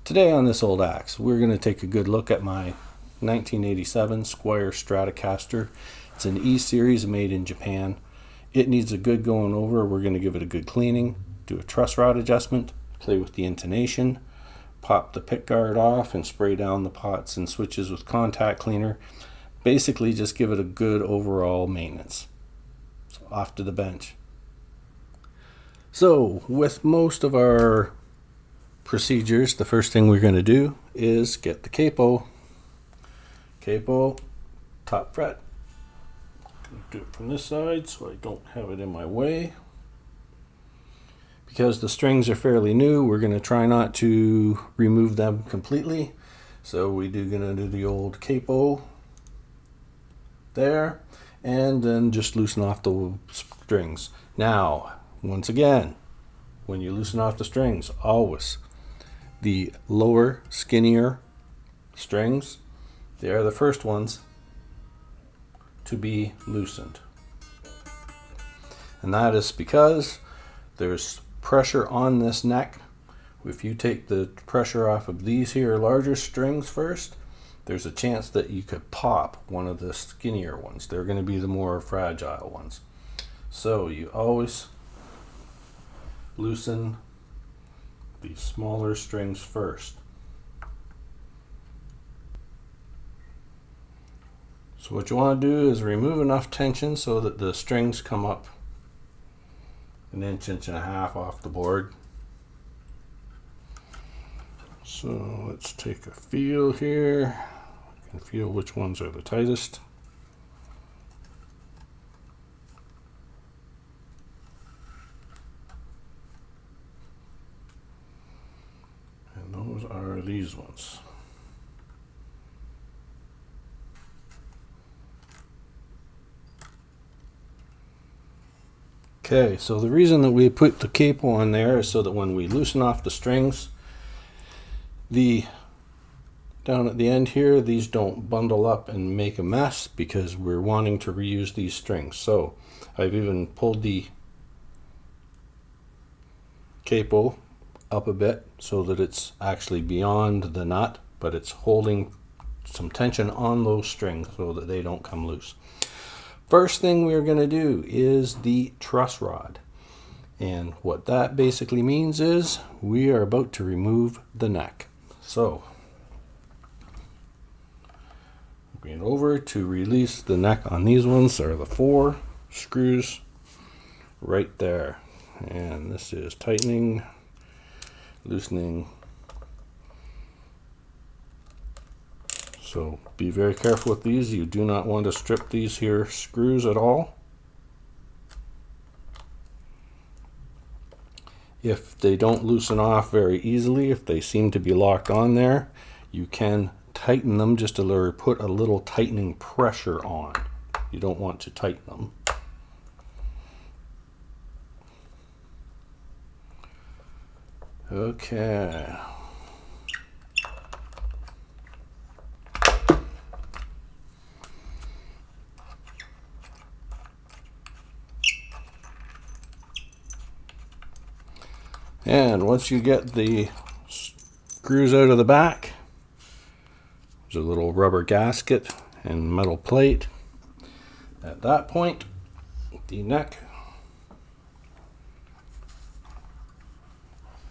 Today on this old axe, we're going to take a good look at my 1987 Squier Stratocaster. It's an E-series made in Japan. It needs a good going over. We're going to give it a good cleaning, do a truss rod adjustment, play with the intonation, pop the pick guard off and spray down the pots and switches with contact cleaner. Basically just give it a good overall maintenance. So off to the bench. So with most of our procedures, the first thing we're going to do is get the capo, top fret. Do it from this side so I don't have it in my way. Because the strings are fairly new, we're going to try not to remove them completely. So we're going to do the old capo there and then just loosen off the strings. Now, once again, when you loosen off the strings, always the lower, skinnier strings, they are the first ones to be loosened. And that is because there's pressure on this neck. If you take the pressure off of these here larger strings first, there's a chance that you could pop one of the skinnier ones. They're going to be the more fragile ones. So you always loosen the smaller strings first. So what you want to do is remove enough tension so that the strings come up an inch and a half off the board. So let's take a feel here. I can feel which ones are the tightest. And those are these ones. Okay, so the reason that we put the capo on there is so that when we loosen off the strings, down at the end here, these don't bundle up and make a mess because we're wanting to reuse these strings. So I've even pulled the capo up a bit so that it's actually beyond the nut, but it's holding some tension on those strings so that they don't come loose. First thing we're going to do is the truss rod. And what that basically means is we are about to remove the neck. So, going over to release the neck on these ones are the 4 screws right there. And this is tightening, loosening. So be very careful with these. You do not want to strip these here screws at all. If they don't loosen off very easily, if they seem to be locked on there, you can tighten them just to put a little tightening pressure on. You don't want to tighten them. Okay. And once you get the screws out of the back, there's a little rubber gasket and metal plate. At that point, the neck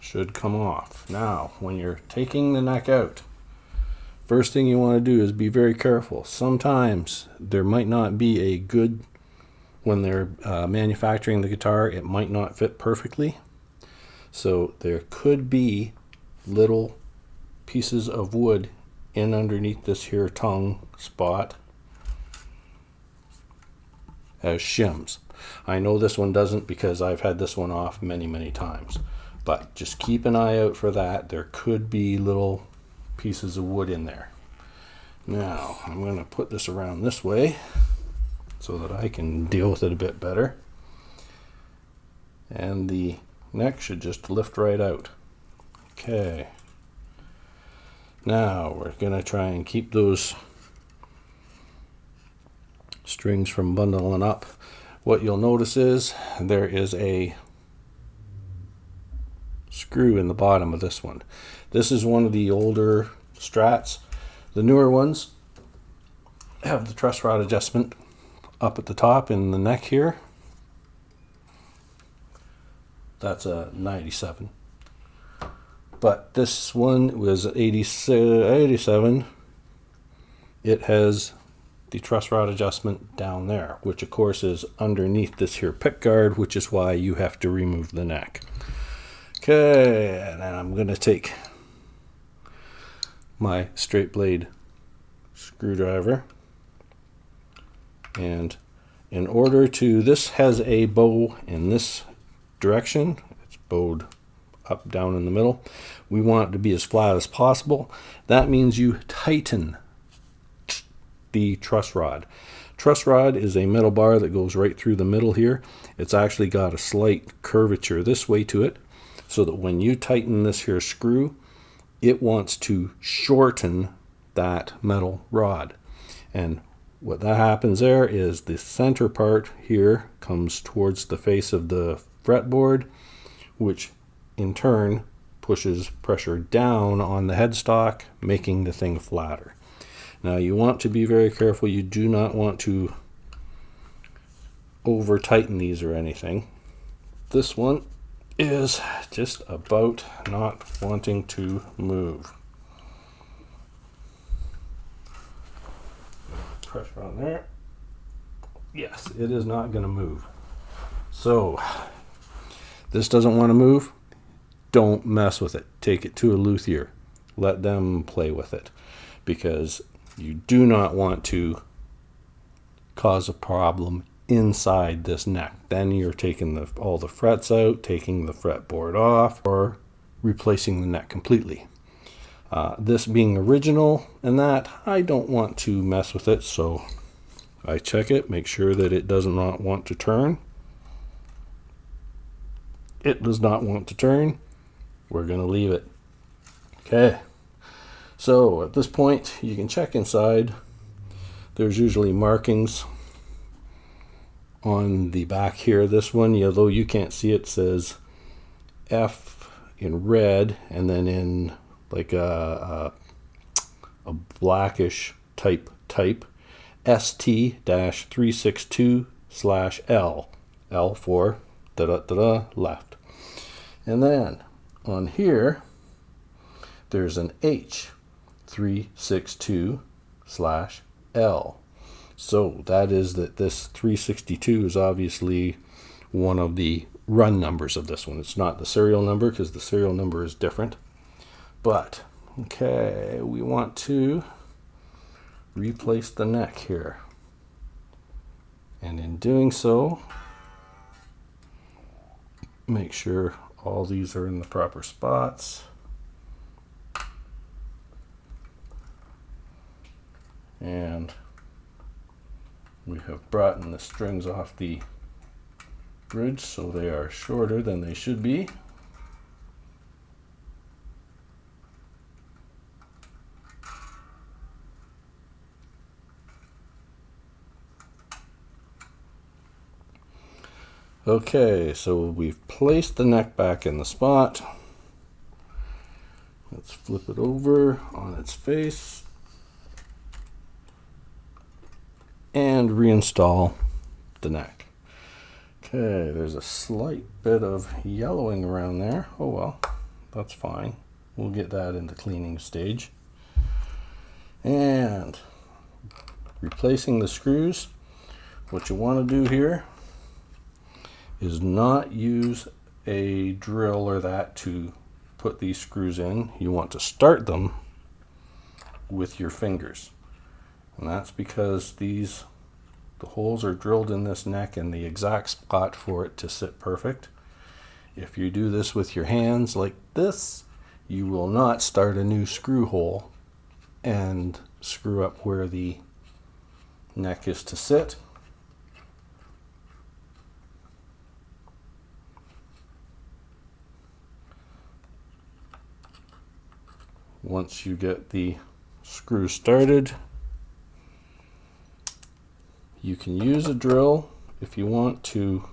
should come off. Now, when you're taking the neck out, first thing you want to do is be very careful. Sometimes there might not be a good, when they're manufacturing the guitar, it might not fit perfectly. So there could be little pieces of wood in underneath this here tongue spot as shims. I know this one doesn't because I've had this one off many times. But just keep an eye out for that. There could be little pieces of wood in there. Now I'm going to put this around this way so that I can deal with it a bit better. And the neck should just lift right out. Okay. Now we're going to try and keep those strings from bundling up. What you'll notice is there is a screw in the bottom of this one. This is one of the older strats. The newer ones have the truss rod adjustment up at the top in the neck here. That's a 97. But this one was 87. It has the truss rod adjustment down there, which of course is underneath this here pick guard, which is why you have to remove the neck. Okay, and then I'm going to take my straight blade screwdriver, and in order to, this has a bow in this direction, it's bowed up, down in the middle. We want it to be as flat as possible. That means you tighten the truss rod. Truss rod is a metal bar that goes right through the middle here. It's actually got a slight curvature this way to it, so that when you tighten this here screw, it wants to shorten that metal rod. And what that happens there is the center part here comes towards the face of the fretboard, which in turn pushes pressure down on the headstock, making the thing flatter. Now you want to be very careful. You do not want to over tighten these or anything. This one is just about not wanting to move. Pressure on there. Yes, it is not going to move. So this doesn't want to move. Don't mess with it. Take it to a luthier. Let them play with it, because you do not want to cause a problem inside this neck. Then you're taking all the frets out, taking the fretboard off, or replacing the neck completely. This being original and that, I don't want to mess with it, so I check it, make sure that it does not want to turn. It does not want to turn. We're going to leave it. Okay. So at this point, you can check inside. There's usually markings on the back here. This one, although you can't see it, says F in red, and then in like a blackish type ST362L. L for left. And then on here, there's an H362/L. So that is that this 362 is obviously one of the run numbers of this one. It's not the serial number, because the serial number is different. But, okay, we want to replace the neck here. And in doing so, make sure all these are in the proper spots. And we have brought the strings off the bridge, so they are shorter than they should be. Okay, so we've placed the neck back in the spot. Let's flip it over on its face and reinstall the neck. Okay, there's a slight bit of yellowing around there. Oh well, that's fine. We'll get that in the cleaning stage. And replacing the screws, what you want to do here is not use a drill or that to put these screws in. You want to start them with your fingers. And that's because the holes are drilled in this neck in the exact spot for it to sit perfect. If you do this with your hands like this, you will not start a new screw hole and screw up where the neck is to sit. Once you get the screw started, you can use a drill if you want to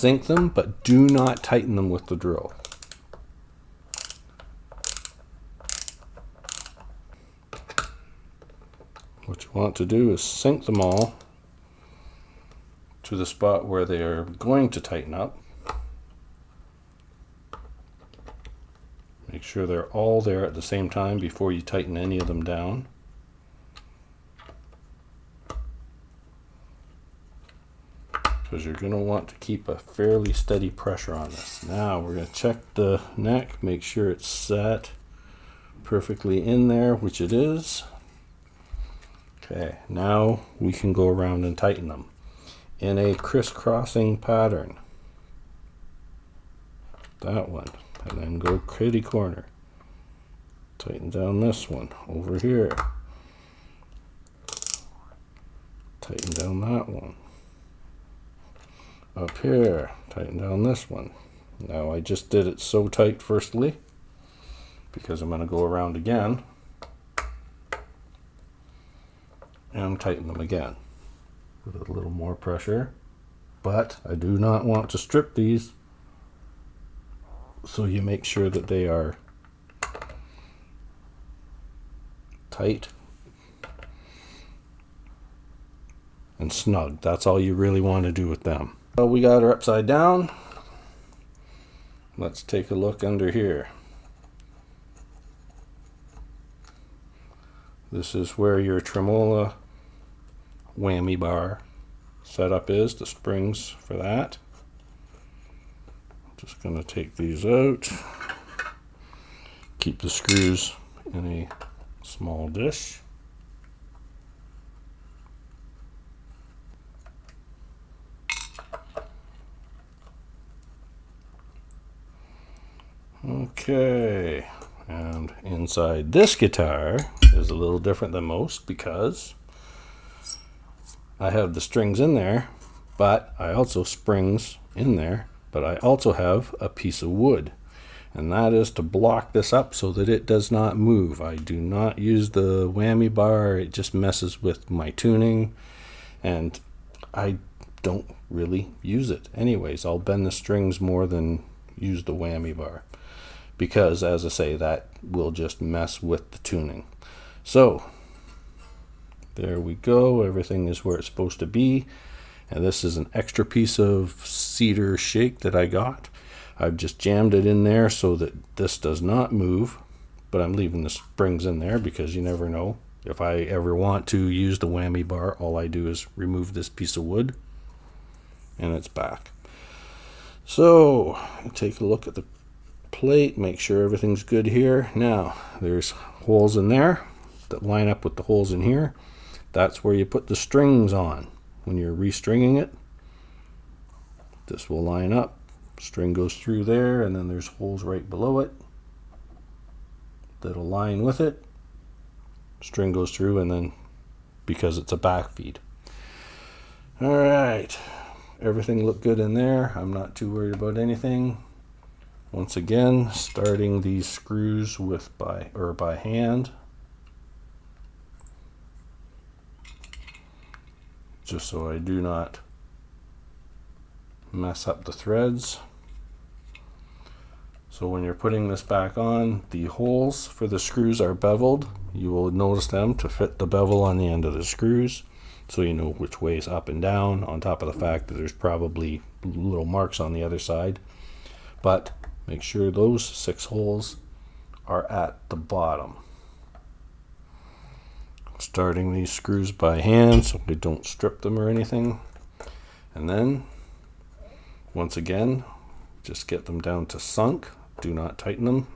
sink them, but do not tighten them with the drill. What you want to do is sink them all to the spot where they are going to tighten up. Make sure they're all there at the same time before you tighten any of them down. Because you're going to want to keep a fairly steady pressure on this. Now we're going to check the neck, make sure it's set perfectly in there, which it is. Okay, now we can go around and tighten them in a crisscrossing pattern. That one, and then go kitty corner. Tighten down this one over here. Tighten down that one. Up here, tighten down this one. Now I just did it so tight firstly, because I'm going to go around again and tighten them again with a little more pressure. But I do not want to strip these, so you make sure that they are tight and snug. That's all you really want to do with them. Well, we got her upside down. Let's take a look under here. This is where your tremola whammy bar setup is, the springs for that. Just going to take these out. Keep the screws in a small dish. Okay, and inside this guitar is a little different than most because I have the strings in there, but I also springs in there, but I also have a piece of wood, and that is to block this up so that it does not move. I do not use the whammy bar. It just messes with my tuning, and I don't really use it anyways. I'll bend the strings more than use the whammy bar, because as I say, that will just mess with the tuning. So there we go, everything is where it's supposed to be. And this is an extra piece of cedar shake that I got. I've just jammed it in there so that this does not move, but I'm leaving the springs in there because you never know. If I ever want to use the whammy bar, all I do is remove this piece of wood and it's back. So take a look at the plate, make sure everything's good here. Now there's holes in there that line up with the holes in here. That's where you put the strings on. When you're restringing it, this will line up. String goes through there, and then there's holes right below it that'll line with it. String goes through, and then because it's a back feed. All right, everything looked good in there. I'm not too worried about anything. Once again, starting these screws with by hand, just so I do not mess up the threads. So when you're putting this back on, the holes for the screws are beveled. You will notice them to fit the bevel on the end of the screws, so you know which way is up and down, on top of the fact that there's probably little marks on the other side. But make sure those 6 holes are at the bottom. Starting these screws by hand so we don't strip them or anything. And then, once again, just get them down to sunk. Do not tighten them.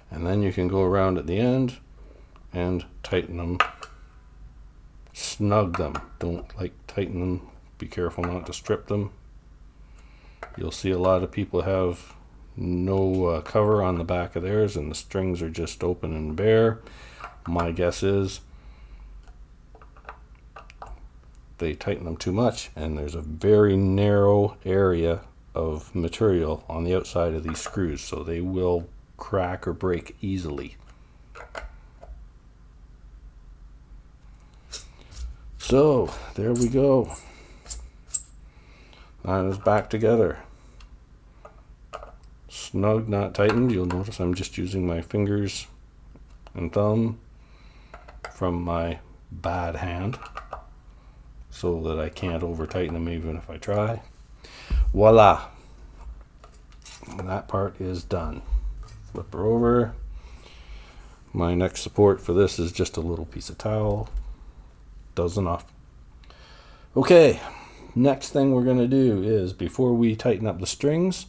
And then you can go around at the end and tighten them. Snug them. Don't tighten them. Be careful not to strip them. You'll see a lot of people have no cover on the back of theirs, and the strings are just open and bare. My guess is they tighten them too much, and there's a very narrow area of material on the outside of these screws, so they will crack or break easily. So there we go. That is back together. Snug, not tightened. You'll notice I'm just using my fingers and thumb from my bad hand so that I can't over tighten them even if I try. Voila. That part is done. Flip her over. My next support for this is just a little piece of towel. Does enough. Okay, next thing we're going to do is, before we tighten up the strings,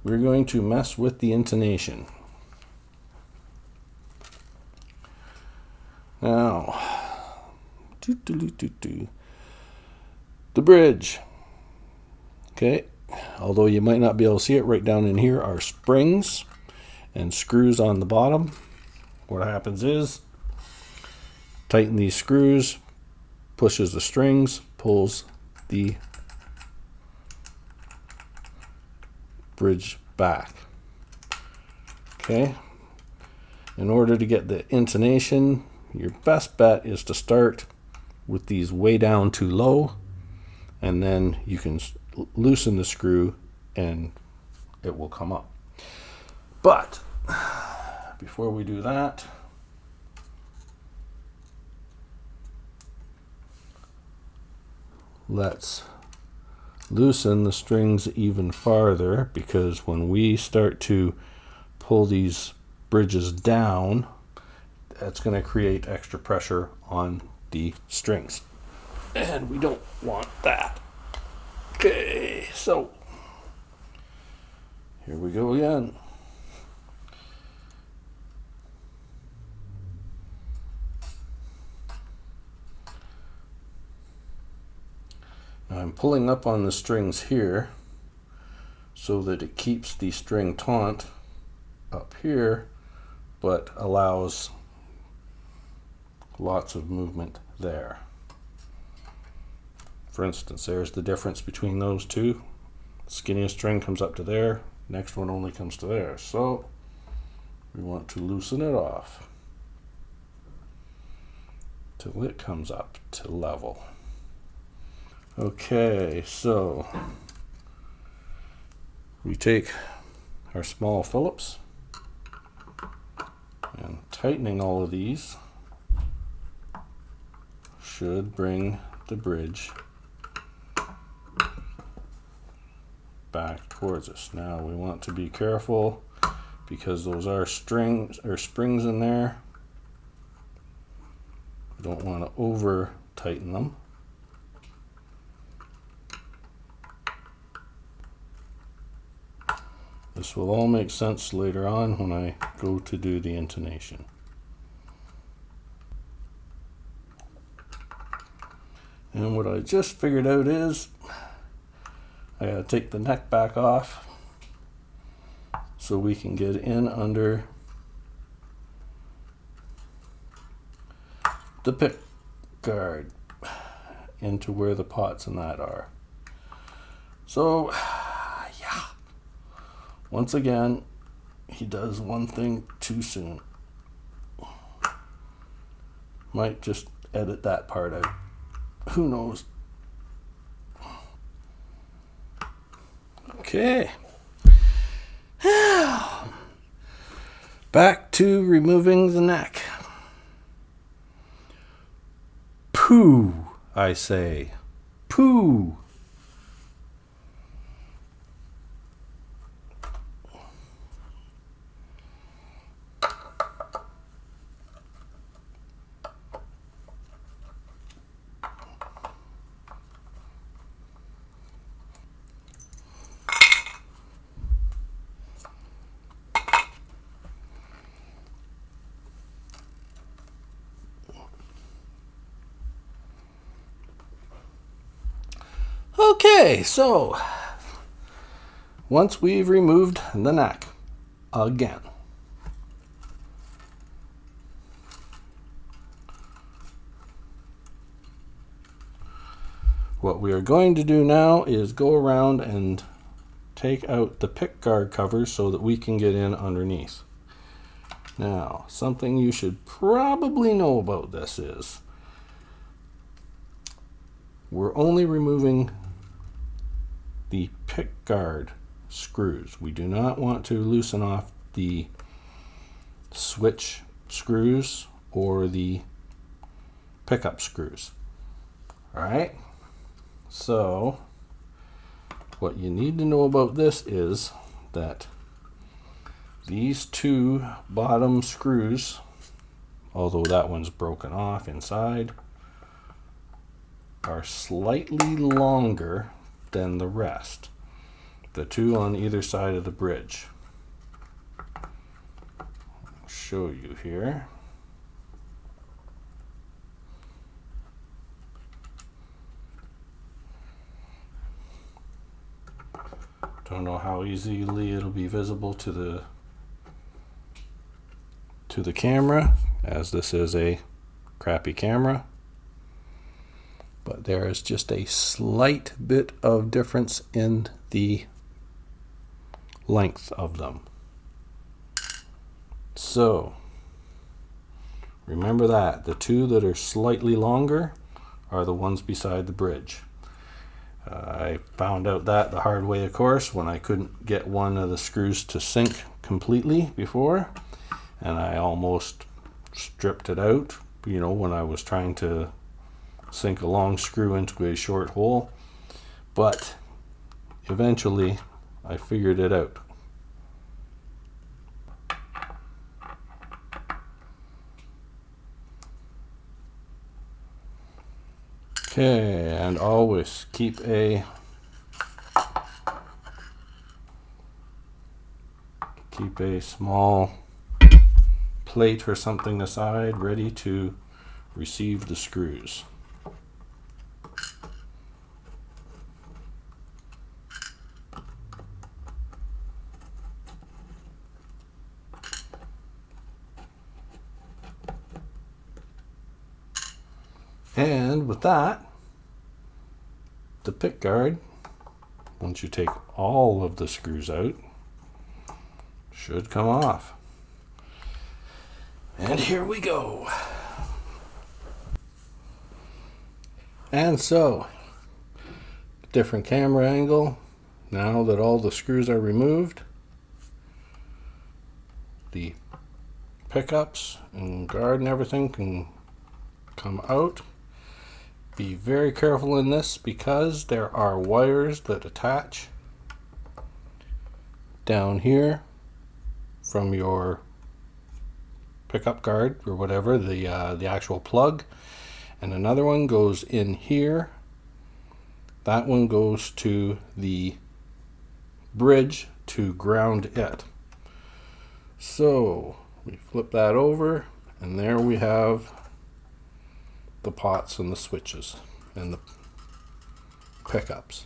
we're going to mess with the intonation. Now, the bridge. Okay, although you might not be able to see it, right down in here are springs and screws on the bottom. What happens is, tighten these screws, pushes the strings, pulls the bridge back. Okay, in order to get the intonation, your best bet is to start with these way down too low, and then you can loosen the screw and it will come up. But before we do that, let's loosen the strings even farther, because when we start to pull these bridges down, that's going to create extra pressure on the strings, and we don't want that. Okay, so here we go again. Now I'm pulling up on the strings here so that it keeps the string taut up here, but allows lots of movement there. For instance, there's the difference between those two. Skinniest string comes up to there, next one only comes to there. So we want to loosen it off till it comes up to level. Okay, so we take our small Phillips, and tightening all of these should bring the bridge back towards us. Now we want to be careful because those are strings or springs in there. We don't want to over tighten them. This will all make sense later on when I go to do the intonation. And what I just figured out is I gotta take the neck back off so we can get in under the pick guard into where the pots and that are. So yeah, once again, he does one thing too soon. Might just edit that part out. Who knows? Okay. Back to removing the neck. Pooh, I say. Pooh. Okay, so once we've removed the neck again, what we are going to do now is go around and take out the pick guard covers so that we can get in underneath. Now, something you should probably know about this is we're only removing the pick guard screws. We do not want to loosen off the switch screws or the pickup screws. All right, so what you need to know about this is that these two bottom screws, although that one's broken off inside, are slightly longer than the rest. The two on either side of the bridge. I'll show you here. Don't know how easily it'll be visible to the camera, as this is a crappy camera, but there is just a slight bit of difference in the length of them. So remember that the two that are slightly longer are the ones beside the bridge. I found out that the hard way, of course, when I couldn't get one of the screws to sink completely before, and I almost stripped it out, you know, when I was trying to sink a long screw into a short hole. But eventually I figured it out. Okay, and always keep a small plate or something aside, ready to receive the screws. And with that, the pick guard, once you take all of the screws out, should come off. And here we go. And so, different camera angle. Now that all the screws are removed, the pickups and guard and everything can come out. Be very careful in this because there are wires that attach down here from your pickup guard or whatever, the actual plug, and another one goes in here. That one goes to the bridge to ground it. So we flip that over, and there we have the pots and the switches and the pickups.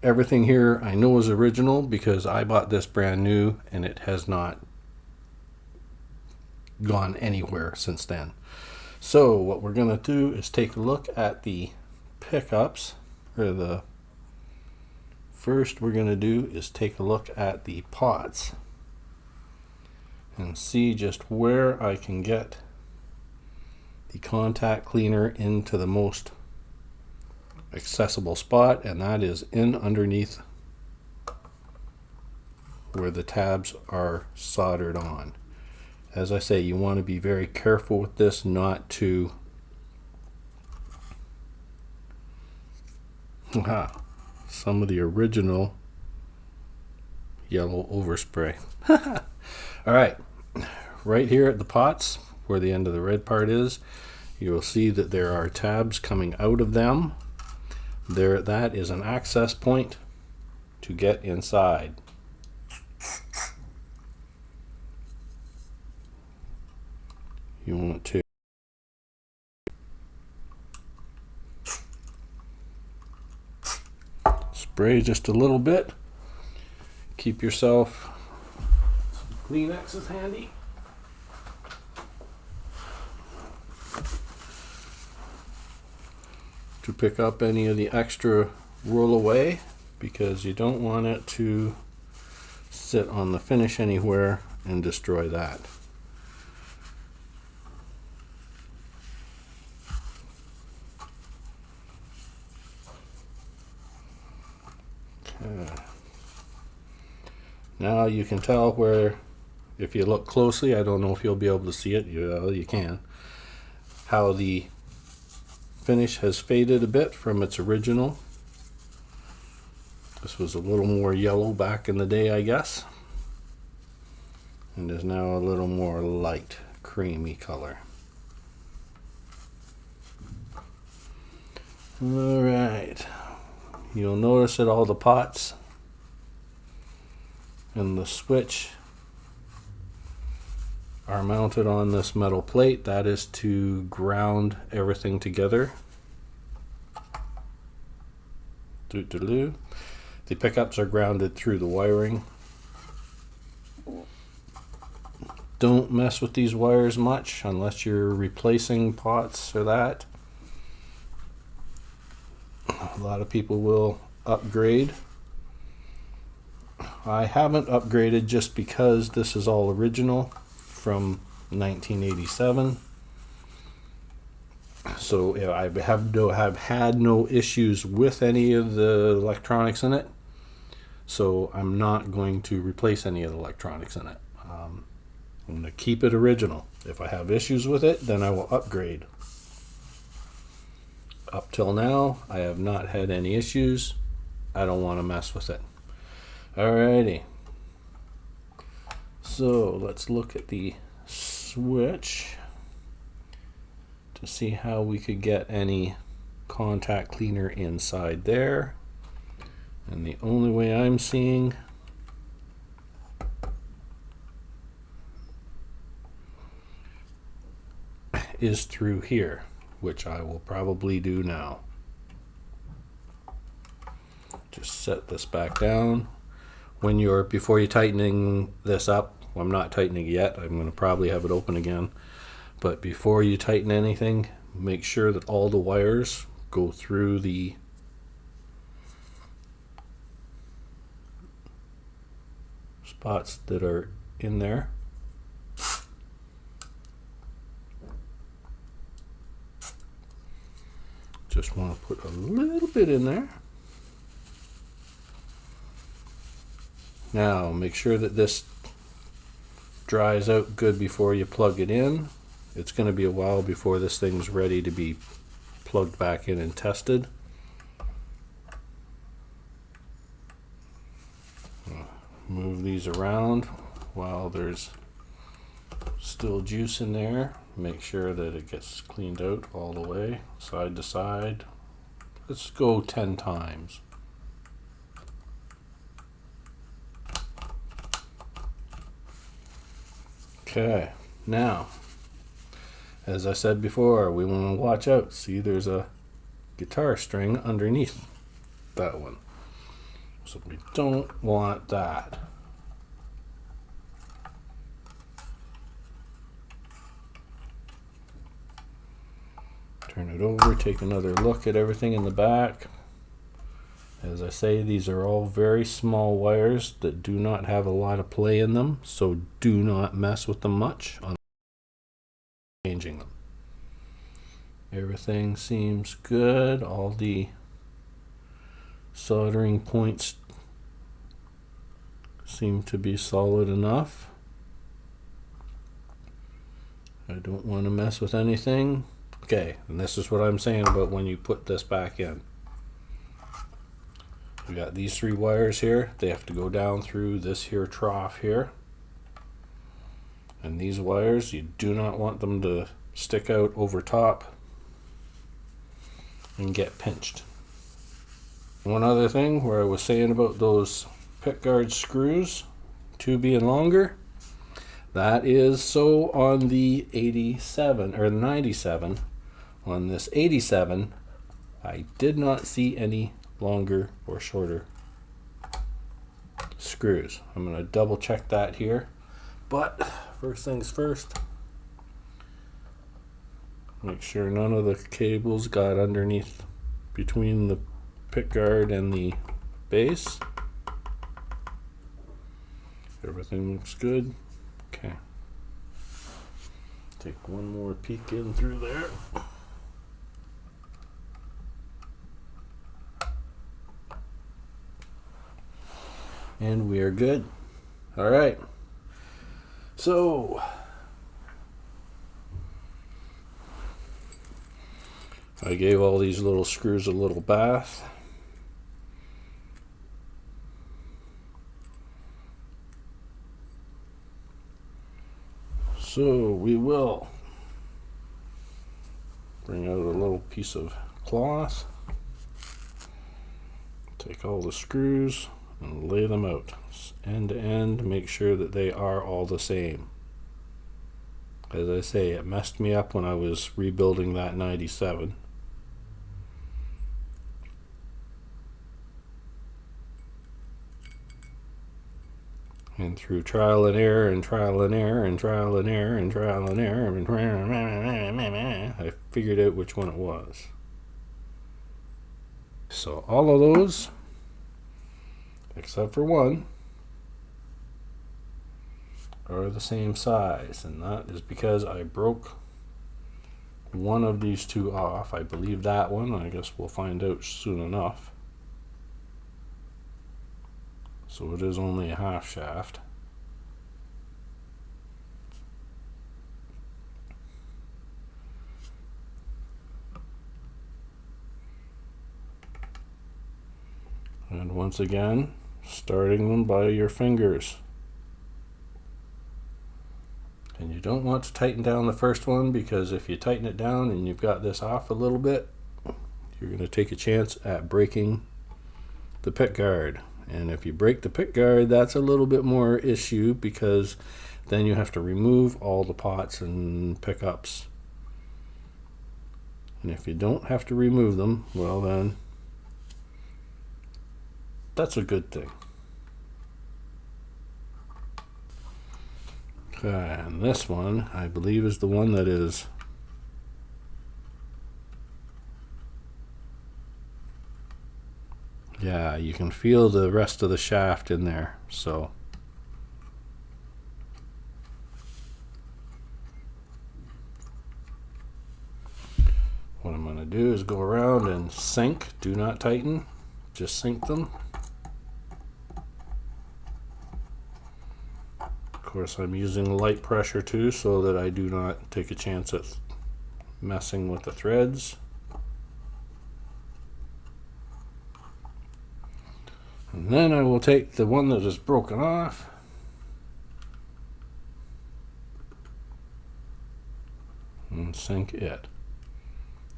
Everything here I know is original because I bought this brand new and it has not gone anywhere since then. So what we're going to do is take a look at the pickups, or the first we're going to do is take a look at the pots and see just where I can get the contact cleaner into the most accessible spot, and that is in underneath where the tabs are soldered on. As I say, you want to be very careful with this not to some of the original yellow overspray. All right here at the pots where the end of the red part is, you will see that there are tabs coming out of them. There, that is an access point to get inside. You want to spray just a little bit. Keep yourself some Kleenexes handy. To pick up any of the extra roll away, because you don't want it to sit on the finish anywhere and destroy that. Now you can tell where, if you look closely, I don't know if you'll be able to see it, you can, how the finish has faded a bit from its original. This was a little more yellow back in the day, I guess, and is now a little more light creamy color. All right, you'll notice that all the pots and the switch are mounted on this metal plate. That is to ground everything together. The pickups are grounded through the wiring. Don't mess with these wires much unless you're replacing pots or that. A lot of people will upgrade. I haven't upgraded just because this is all original from 1987. So I have had no issues with any of the electronics in it. So I'm not going to replace any of the electronics in it. I'm going to keep it original. If I have issues with it, then I will upgrade. Up till now, I have not had any issues. I don't want to mess with it. Alrighty. So let's look at the switch to see how we could get any contact cleaner inside there. And the only way I'm seeing is through here, which I will probably do now. Just set this back down. Before you're tightening this up, I'm not tightening it yet, I'm going to probably have it open again, but before you tighten anything, make sure that all the wires go through the spots that are in there. Just want to put a little bit in there. Now make sure that this dries out good before you plug it in. It's going to be a while before this thing's ready to be plugged back in and tested. Move these around while there's still juice in there. Make sure that it gets cleaned out all the way, side to side. Let's go 10 times. Okay, now, as I said before, we want to watch out. See, there's a guitar string underneath that one. So we don't want that. Turn it over, take another look at everything in the back. As I say, these are all very small wires that do not have a lot of play in them, so do not mess with them much on changing them. Everything seems good. All the soldering points seem to be solid enough. I don't want to mess with anything. Okay, and this is what I'm saying about when you put this back in. We got these 3 wires here. They have to go down through this here trough here. And these wires, you do not want them to stick out over top and get pinched. One other thing where I was saying about those pickguard screws, 2 being longer, that is so on the 87 or 97. On this 87, I did not see any longer or shorter screws. I'm going to double check that here, but first things first, make sure none of the cables got underneath between the pickguard and the base. Everything looks good. Okay, take one more peek in through there. And we are good. All right. So I gave all these little screws a little bath. So we will bring out a little piece of cloth, take all the screws and lay them out end to end, make sure that they are all the same. As I say, it messed me up when I was rebuilding that 97. And through trial and error and trial and error and trial and error and trial and error, I figured out which one it was. So all of those, except for one, are the same size, and that is because I broke one of these two off. I believe that one. I guess we'll find out soon enough. So it is only a half shaft. And once again, starting them by your fingers. And you don't want to tighten down the first one, because if you tighten it down and you've got this off a little bit, you're going to take a chance at breaking the pick guard. And if you break the pick guard, that's a little bit more issue, because then you have to remove all the pots and pickups. And if you don't have to remove them, well then, that's a good thing. Okay, and this one, I believe, is the one that is yeah, you can feel the rest of the shaft in there. So what I'm going to do is go around and sink, do not tighten, just sink them. Of course, I'm using light pressure too, so that I do not take a chance at messing with the threads. And then I will take the one that is broken off and sink it.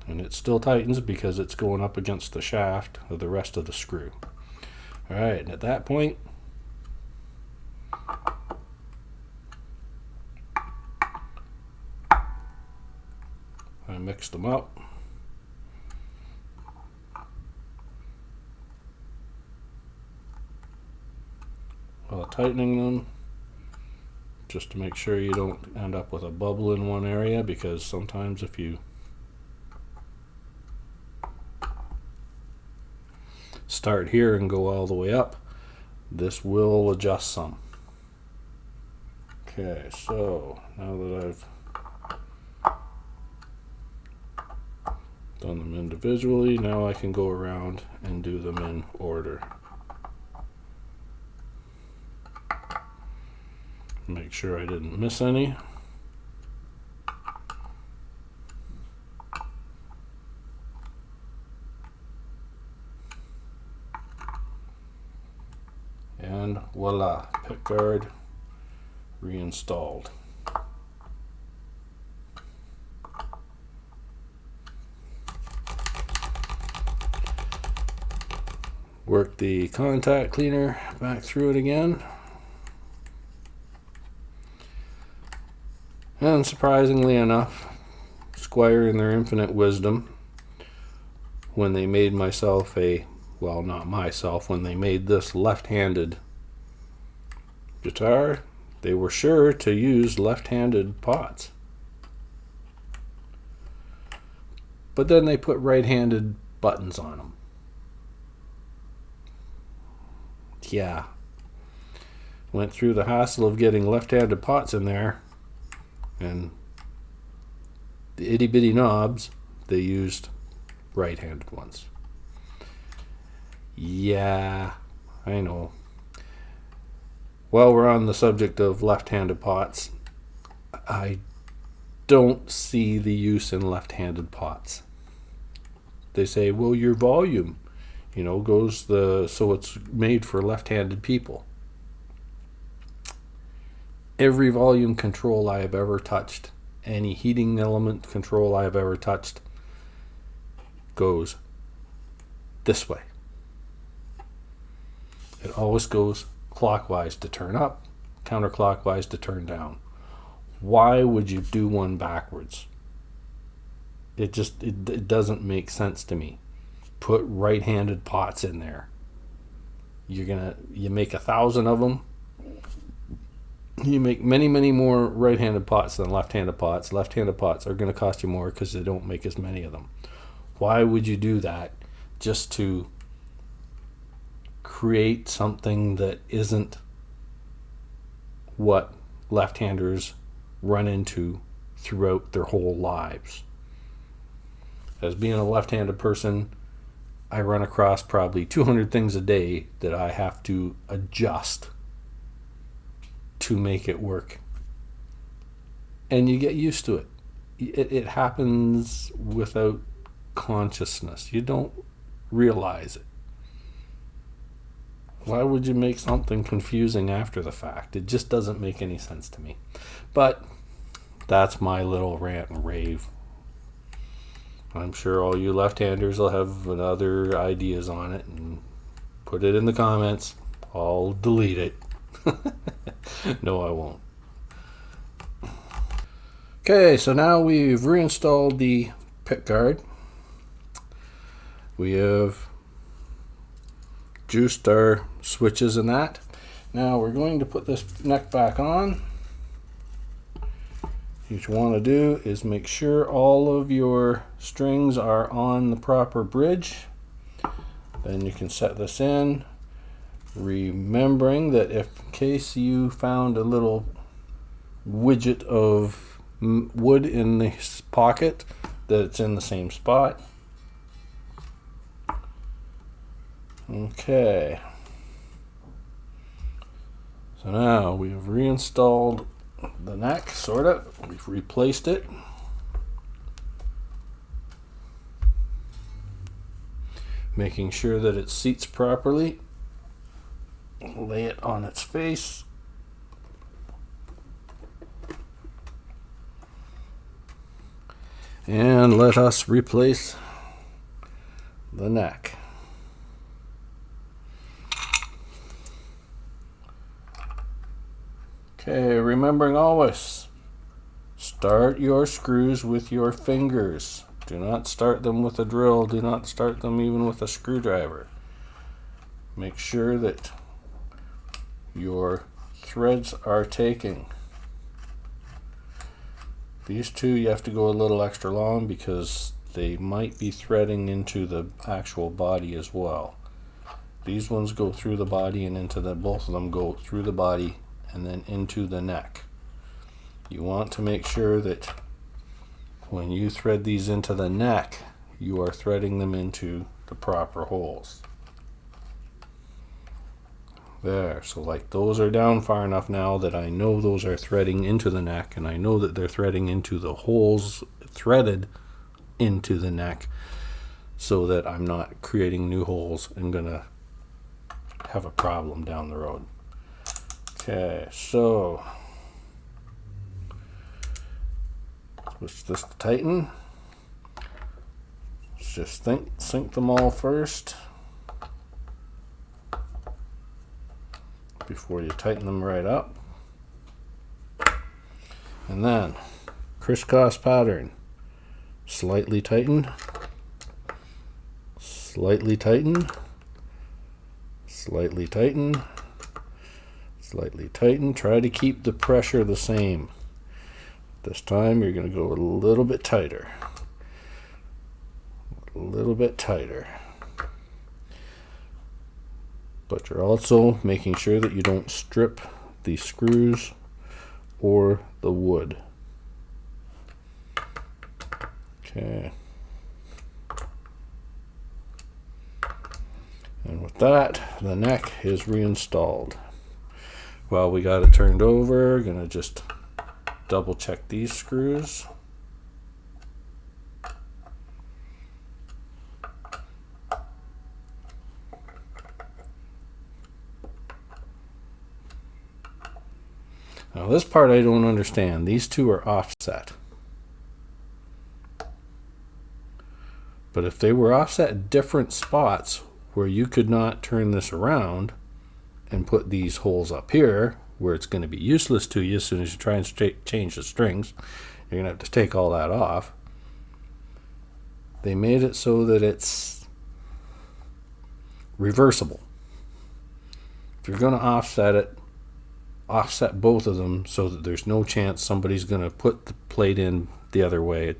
And it still tightens because it's going up against the shaft of the rest of the screw. Alright, and at that point, I mix them up. While tightening them, just to make sure you don't end up with a bubble in one area, because sometimes if you start here and go all the way up, this will adjust some. Okay, so now that I've done them individually, now I can go around and do them in order. Make sure I didn't miss any. And voila, pick guard reinstalled. Work the contact cleaner back through it again. And surprisingly enough, Squier in their infinite wisdom, when they made myself a, well, not myself, when they made this left-handed guitar, they were sure to use left-handed pots. But then they put right-handed buttons on them. Yeah. Went through the hassle of getting left-handed pots in there, and the itty-bitty knobs, they used right-handed ones. Yeah, I know. While we're on the subject of left-handed pots, I don't see the use in left-handed pots. They say, well, your volume, goes so it's made for left-handed people. Every volume control I have ever touched, any heating element control I have ever touched, goes this way. It always goes clockwise to turn up, counterclockwise to turn down. Why would you do one backwards? It doesn't make sense to me. Put right-handed pots in there. You make 1,000 of them. You make many more right-handed pots than left-handed pots. Left-handed pots are going to cost you more because they don't make as many of them. Why would you do that just to create something that isn't what left-handers run into throughout their whole lives? As being a left-handed person, I run across probably 200 things a day that I have to adjust to make it work. And you get used to it. It happens without consciousness. You don't realize it. Why would you make something confusing after the fact? It just doesn't make any sense to me. But that's my little rant and rave. I'm sure all you left-handers will have other ideas on it, and put it in the comments. I'll delete it. No, I won't. Okay, so now we've reinstalled the pick guard. We have juiced our switches and that. Now we're going to put this neck back on. What you want to do is make sure all of your strings are on the proper bridge. Then you can set this in, remembering that if in case you found a little widget of wood in this pocket, that it's in the same spot. Okay. So now we've reinstalled the neck, sort of. We've replaced it. Making sure that it seats properly. Lay it on its face. And let us replace the neck. Okay, remembering always, start your screws with your fingers. Do not start them with a drill. Do not start them even with a screwdriver. Make sure that your threads are taking. These two you have to go a little extra long because they might be threading into the actual body as well. These ones go through the body and into the, both of them go through the body and then into the neck. You want to make sure that when you thread these into the neck, you are threading them into the proper holes. There, so like those are down far enough now that I know those are threading into the neck, and I know that they're threading into the holes threaded into the neck, so that I'm not creating new holes and gonna have a problem down the road. Okay, so switch this to tighten. Let's just sync them all first before you tighten them right up. And then crisscross pattern. Slightly tighten, slightly tighten, slightly tighten, slightly tighten. Try to keep the pressure the same. This time you're going to go a little bit tighter. A little bit tighter. But you're also making sure that you don't strip the screws or the wood. Okay. And with that, the neck is reinstalled. While we got it turned over, gonna just double check these screws. Now this part I don't understand. These two are offset. But if they were offset at different spots where you could not turn this around and put these holes up here where it's going to be useless to you as soon as you try and change the strings, you're going to have to take all that off. They made it so that it's reversible. If you're going to offset it, offset both of them so that there's no chance somebody's going to put the plate in the other way.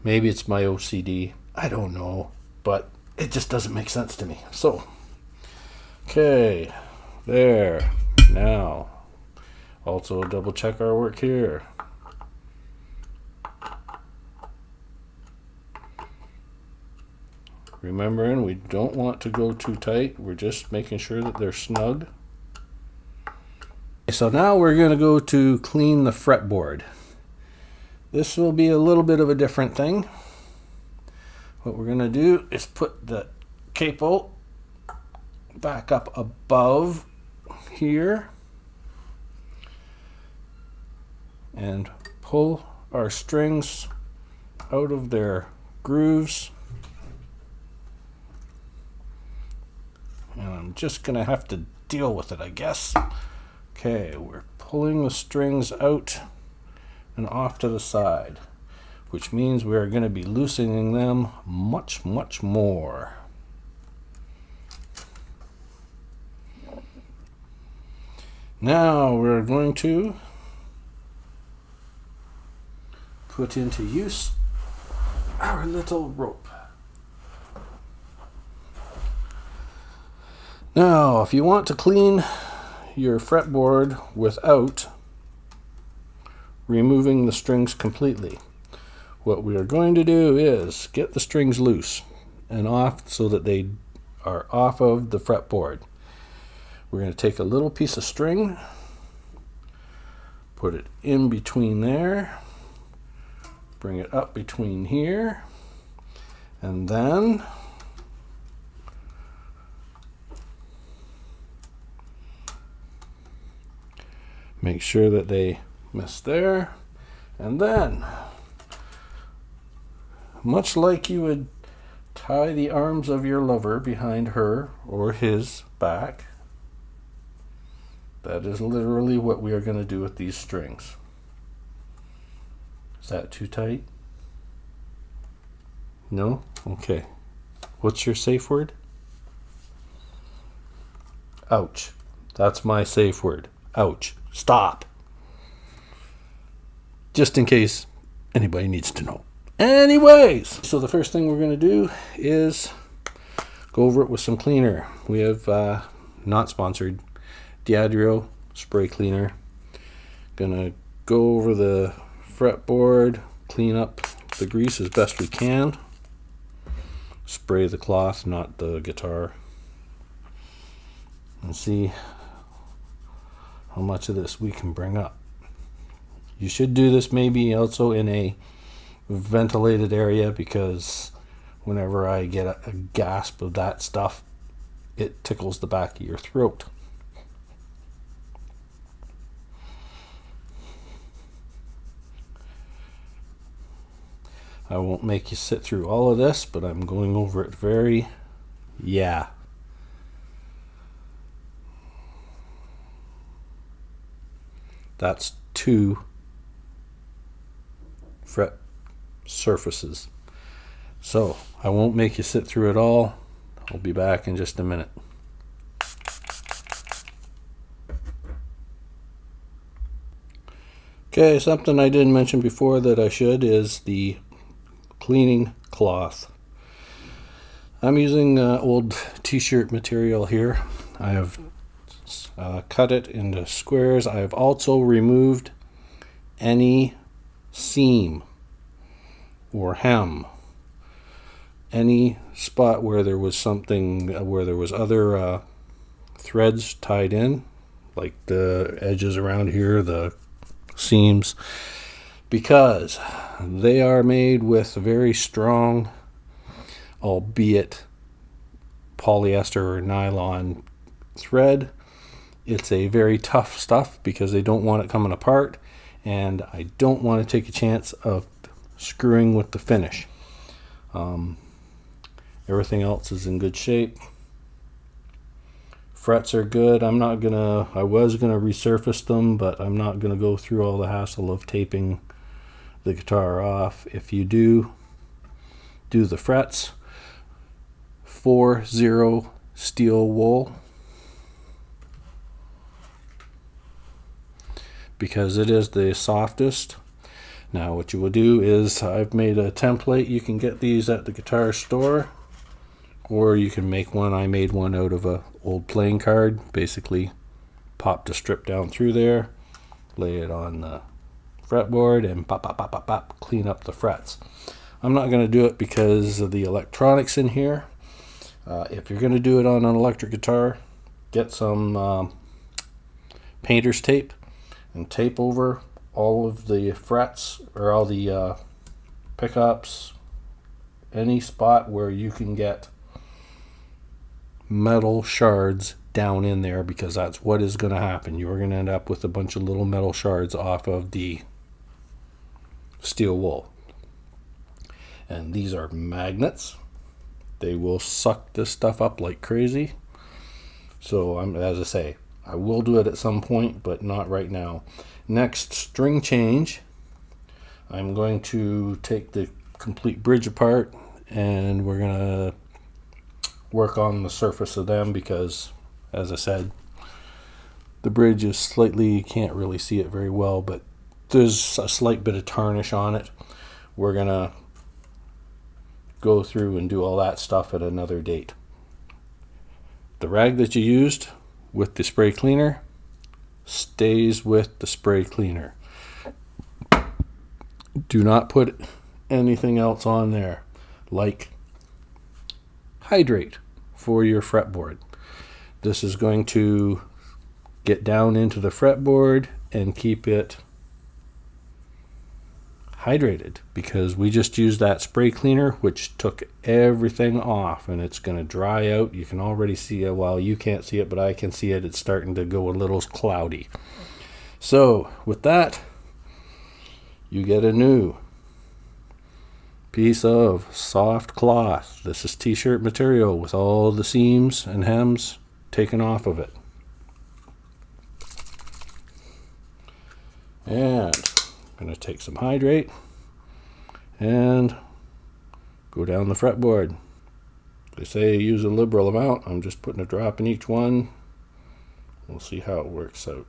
Maybe it's my OCD, I don't know, but it just doesn't make sense to me. So, okay, there. Now, also double check our work here. Remembering we don't want to go too tight. We're just making sure that they're snug. So now we're going to go to clean the fretboard. This will be a little bit of a different thing. What we're going to do is put the capo back up above here and pull our strings out of their grooves. And I'm just going to have to deal with it, I guess. Okay, we're pulling the strings out and off to the side, which means we are going to be loosening them much, much more. Now we're going to put into use our little rope. Now, if you want to clean your fretboard without removing the strings completely, what we are going to do is get the strings loose and off so that they are off of the fretboard. We're going to take a little piece of string, put it in between there, bring it up between here, and then make sure that they miss there, and then, much like you would tie the arms of your lover behind her or his back, that is literally what we are going to do with these strings. Is that too tight? No? Okay. What's your safe word? Ouch. That's my safe word. Ouch. Stop. Just in case anybody needs to know. Anyways, so the first thing we're going to do is go over it with some cleaner. We have not sponsored Diadrio spray cleaner. Gonna go over the fretboard, clean up the grease as best we can. Spray the cloth, not the guitar, and see how much of this we can bring up. You should do this maybe also in a ventilated area, because whenever I get a gasp of that stuff, it tickles the back of your throat. I won't make you sit through all of this, but I'm going over it very, That's 2 fret surfaces. So I won't make you sit through it all. I'll be back in just a minute. Okay, something I didn't mention before that I should is the cleaning cloth. I'm using old t-shirt material here. I have cut it into squares. I have also removed any seam or hem. any spot where there was something, where there was other threads tied in, like the edges around here, the seams, because they are made with very strong, albeit polyester or nylon thread. It's a very tough stuff because they don't want it coming apart, and I don't want to take a chance of screwing with the finish. Everything else is in good shape. Frets are good. I was gonna resurface them, but I'm not gonna go through all the hassle of taping the guitar off. If you do the frets, 4-0 steel wool, because it is the softest. Now what you will do is, I've made a template. You can get these at the guitar store, or you can make one. I made one out of a old playing card. Basically pop the strip down through there, lay it on the fretboard, and pop, pop, pop, pop, pop, clean up the frets. I'm not going to do it because of the electronics in here. If you're going to do it on an electric guitar, get some painter's tape and tape over all of the frets, or all the pickups, any spot where you can get metal shards down in there, because that's what is going to happen. You're going to end up with a bunch of little metal shards off of the steel wool. And these are magnets. They will suck this stuff up like crazy. So as I say, I will do it at some point, but not right now. Next string change, I'm going to take the complete bridge apart, and we're going to work on the surface of them, because as I said, the bridge is slightly, you can't really see it very well, but there's a slight bit of tarnish on it. We're going to go through and do all that stuff at another date. The rag that you used with the spray cleaner stays with the spray cleaner. Do not put anything else on there, like hydrate for your fretboard. This is going to get down into the fretboard and keep it hydrated, because we just used that spray cleaner which took everything off, and it's going to dry out. You can already see it. Well, you can't see it, but I can see it. It's starting to go a little cloudy. So with that, you get a new piece of soft cloth. This is t-shirt material with all the seams and hems taken off of it. And I'm going to take some hydrate and go down the fretboard. They say use a liberal amount. I'm just putting a drop in each one. We'll see how it works out.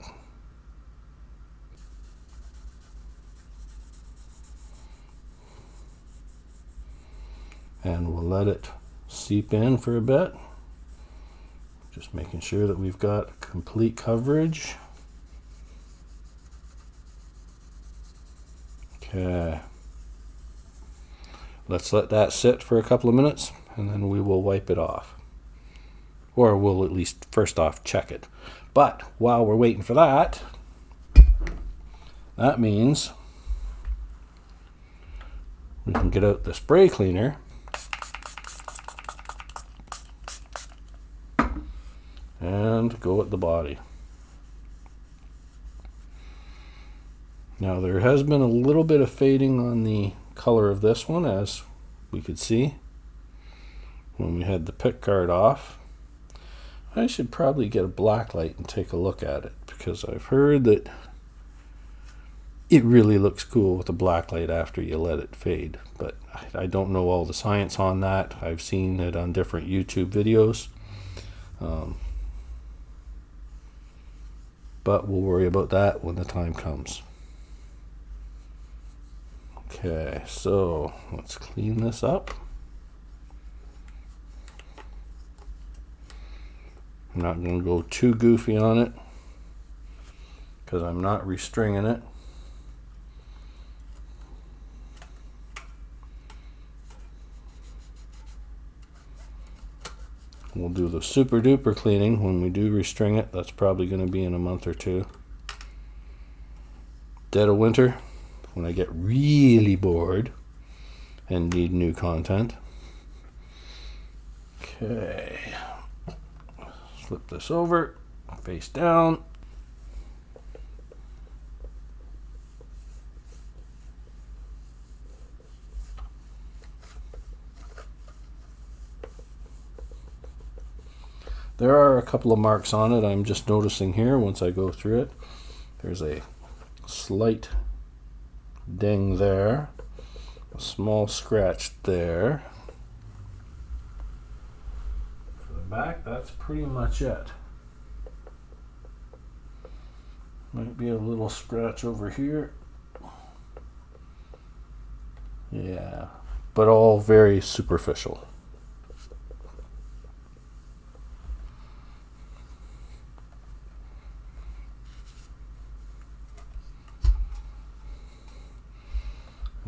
And we'll let it seep in for a bit. Just making sure that we've got complete coverage. Okay. Let's let that sit for a couple of minutes, and then we will wipe it off. Or we'll at least first off check it. But while we're waiting for that, that means we can get out the spray cleaner and go at the body. Now there has been a little bit of fading on the color of this one, as we could see when we had the pick guard off. I should probably get a black light and take a look at it, because I've heard that it really looks cool with a black light after you let it fade. But I don't know all the science on that. I've seen it on different YouTube videos. But we'll worry about that when the time comes. Okay, so let's clean this up. I'm not going to go too goofy on it, because I'm not restringing it. We'll do the super duper cleaning when we do restring it. That's probably going to be in a month or two. Dead of winter, when I get really bored and need new content. Okay, flip this over, face down. There are a couple of marks on it. I'm just noticing here once I go through it. There's a slight ding there, a small scratch there. For the back, that's pretty much it. Might be a little scratch over here. Yeah, but all very superficial.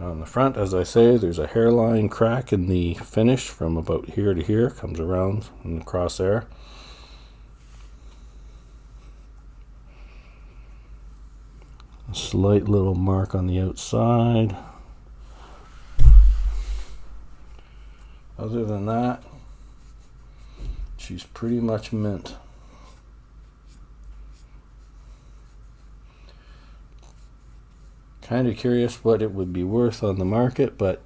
On the front, as I say, there's a hairline crack in the finish from about here to here, comes around and across there. A slight little mark on the outside. Other than that, she's pretty much mint. Kind of curious what it would be worth on the market, but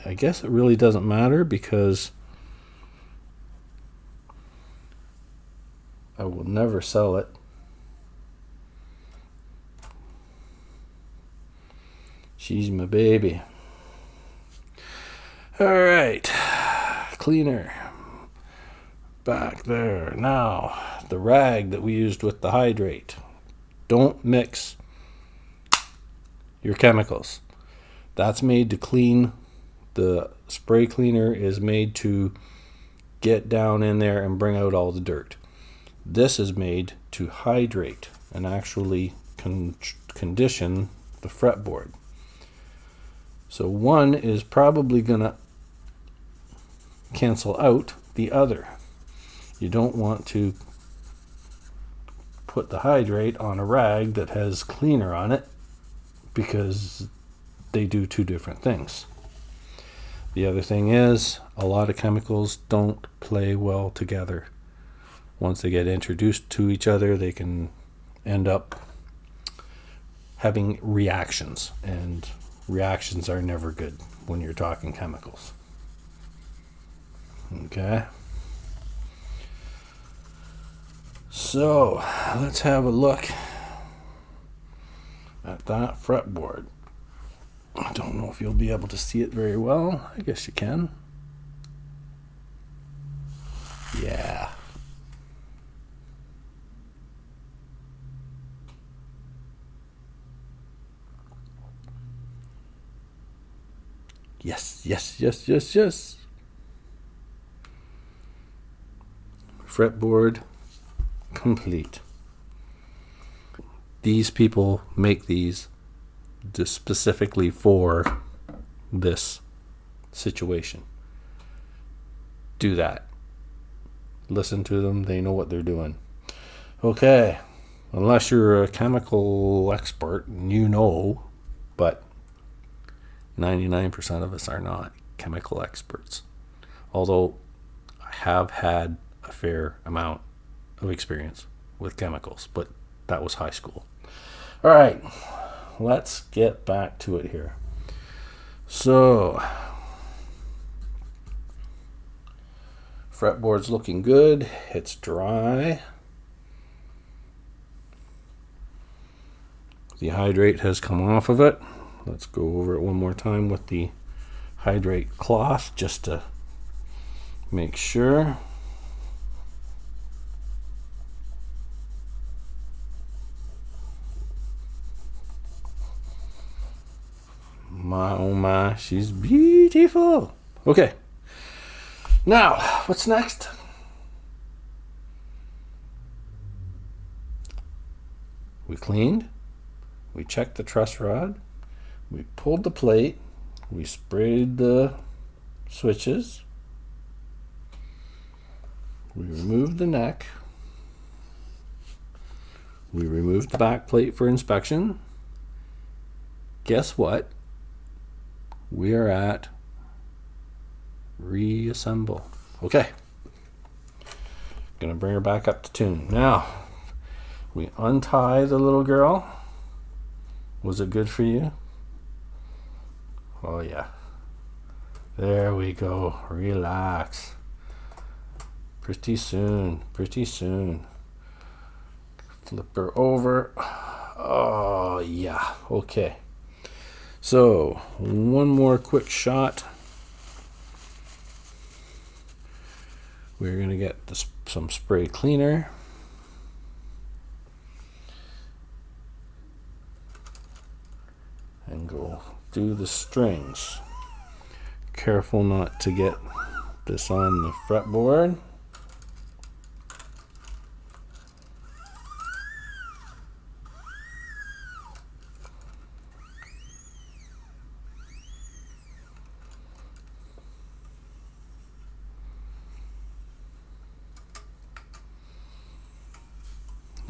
I guess it really doesn't matter because I will never sell it. She's my baby. All right, cleaner back there. Now, the rag that we used with the hydrate. Don't mix your chemicals. That's made to clean. The spray cleaner is made to get down in there and bring out all the dirt. This is made to hydrate and actually condition the fretboard. So one is probably going to cancel out the other. You don't want to put the hydrate on a rag that has cleaner on it, because they do two different things. The other thing is, a lot of chemicals don't play well together. Once they get introduced to each other, they can end up having reactions, and reactions are never good when you're talking chemicals. Okay. So, let's have a look at that fretboard. I don't know if you'll be able to see it very well. I guess you can. Yeah. Yes, yes, yes, yes, yes. Fretboard complete. These people make these just specifically for this situation. Do that. Listen to them. They know what they're doing. Okay. Unless you're a chemical expert, you know, but 99% of us are not chemical experts. Although I have had a fair amount of experience with chemicals, but that was high school. All right, let's get back to it here. So, fretboard's looking good. It's dry. The hydrate has come off of it. Let's go over it one more time with the hydrate cloth just to make sure. My oh my, she's beautiful. Okay, now what's next? We cleaned, we checked the truss rod, we pulled the plate, we sprayed the switches, We removed the neck. We removed the back plate for inspection. Guess what? We are at reassemble. Okay. Gonna bring her back up to tune. Now, we untie the little girl. Was it good for you? Oh yeah. There we go. Relax. Pretty soon. Pretty soon. Flip her over. Oh yeah. Okay. So, one more quick shot. We're going to get some spray cleaner. And go do the strings. Careful not to get this on the fretboard.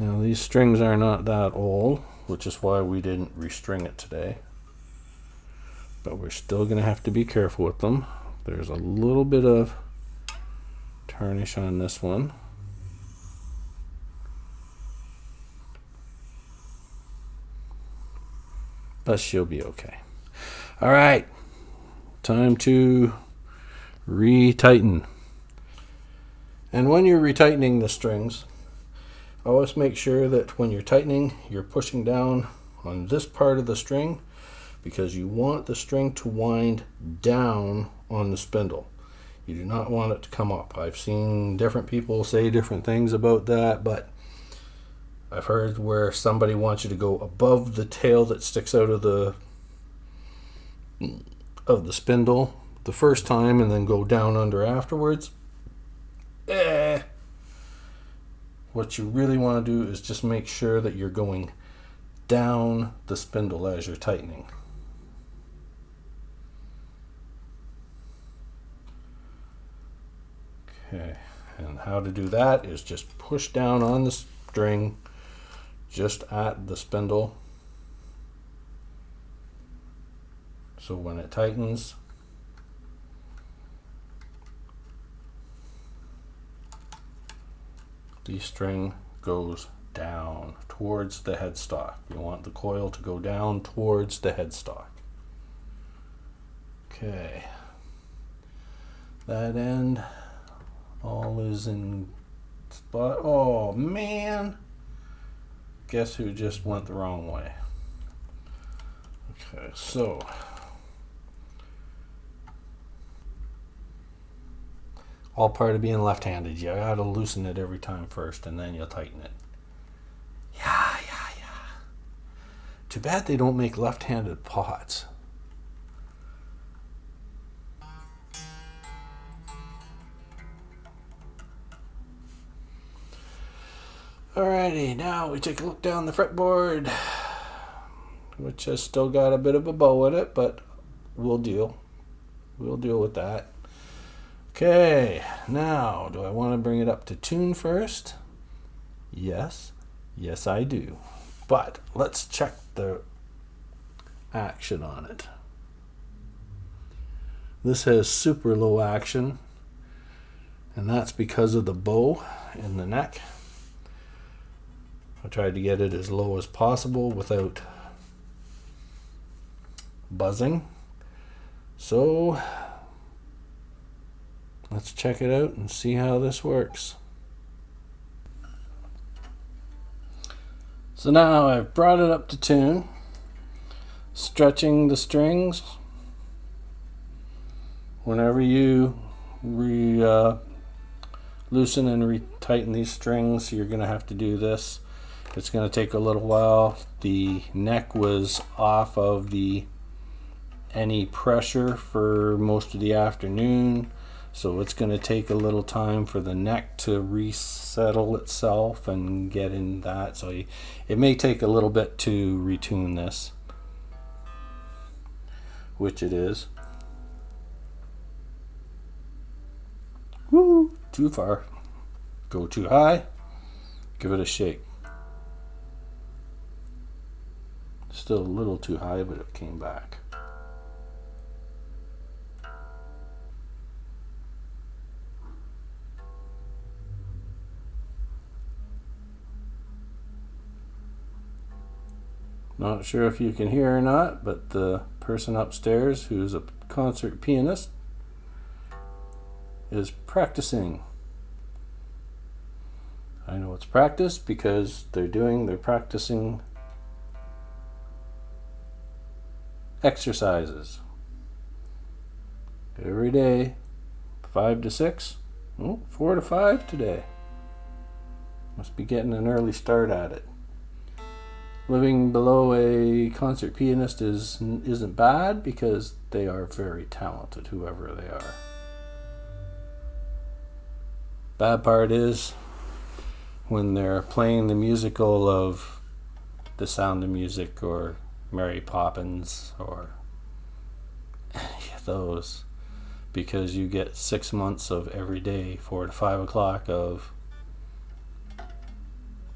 Now these strings are not that old, which is why we didn't restring it today. But we're still going to have to be careful with them. There's a little bit of tarnish on this one. But she'll be okay. All right, time to retighten. And when you're retightening the strings, always make sure that when you're tightening, you're pushing down on this part of the string, because you want the string to wind down on the spindle. You do not want it to come up. I've seen different people say different things about that, but I've heard where somebody wants you to go above the tail that sticks out of the spindle the first time and then go down under afterwards. What you really want to do is just make sure that you're going down the spindle as you're tightening. Okay, and how to do that is just push down on the string just at the spindle. So when it tightens, the string goes down towards the headstock. You want the coil to go down towards the headstock. Okay. That end all is in spot. Oh man. Guess who just went the wrong way? Okay, so all part of being left-handed. You gotta loosen it every time first, and then you'll tighten it. Yeah. Too bad they don't make left-handed pots. Alrighty, now we take a look down the fretboard, which has still got a bit of a bow in it, but we'll deal with that. Okay, now do I want to bring it up to tune first? Yes I do. But let's check the action on it. This has super low action, and that's because of the bow in the neck. I tried to get it as low as possible without buzzing. So let's check it out and see how this works. So now I've brought it up to tune, stretching the strings. Whenever you loosen and retighten these strings, you're going to have to do this. It's going to take a little while. The neck was off of any pressure for most of the afternoon, so it's going to take a little time for the neck to resettle itself and get in that. So it may take a little bit to retune this, which it is. Woo! Too far. Go too high, give it a shake. Still a little too high, but it came back. Not sure if you can hear or not, but the person upstairs, who's a concert pianist, is practicing. I know it's practice because they're practicing exercises every day, 5 to 6, 4 to 5 today. Must be getting an early start at it. Living below a concert pianist isn't bad because they are very talented, whoever they are. Bad part is when they're playing the musical of The Sound of Music or Mary Poppins or any of those, because you get 6 months of every day, 4 to 5 o'clock of,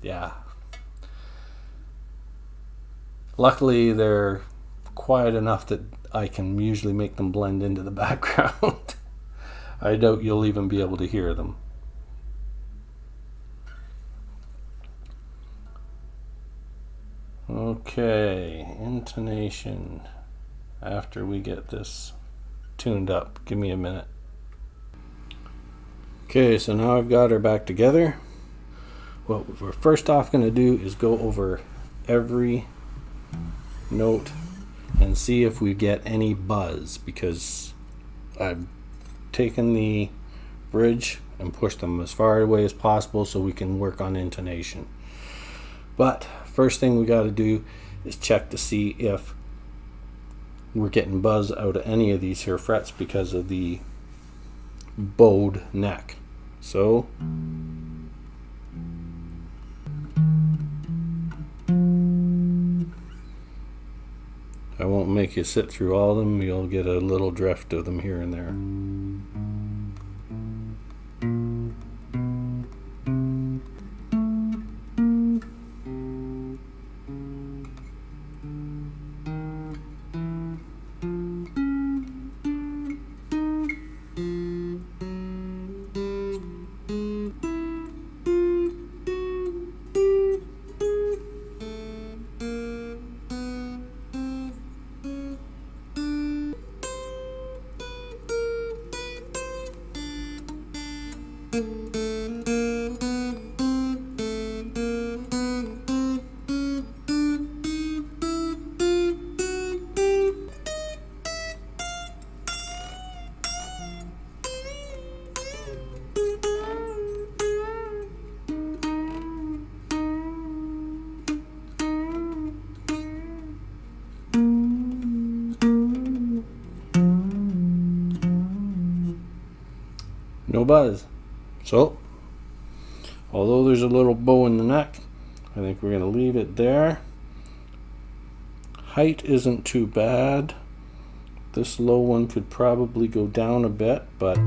yeah. Luckily, they're quiet enough that I can usually make them blend into the background. I doubt you'll even be able to hear them. Okay, intonation. After we get this tuned up, give me a minute. Okay, so now I've got her back together. What we're first off going to do is go over every note and see if we get any buzz, because I've taken the bridge and pushed them as far away as possible so we can work on intonation. But first thing we got to do is check to see if we're getting buzz out of any of these here frets because of the bowed neck. So I won't make you sit through all of them. You'll get a little drift of them here and there. No buzz. So, although there's a little bow in the neck, I think we're going to leave it there. Height isn't too bad. This low one could probably go down a bit, but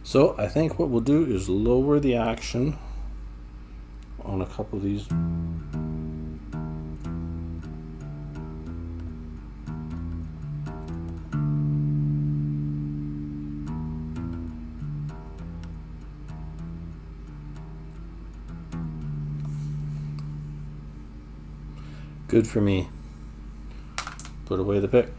so I think what we'll do is lower the action on a couple of these. Good for me. Put away the pick.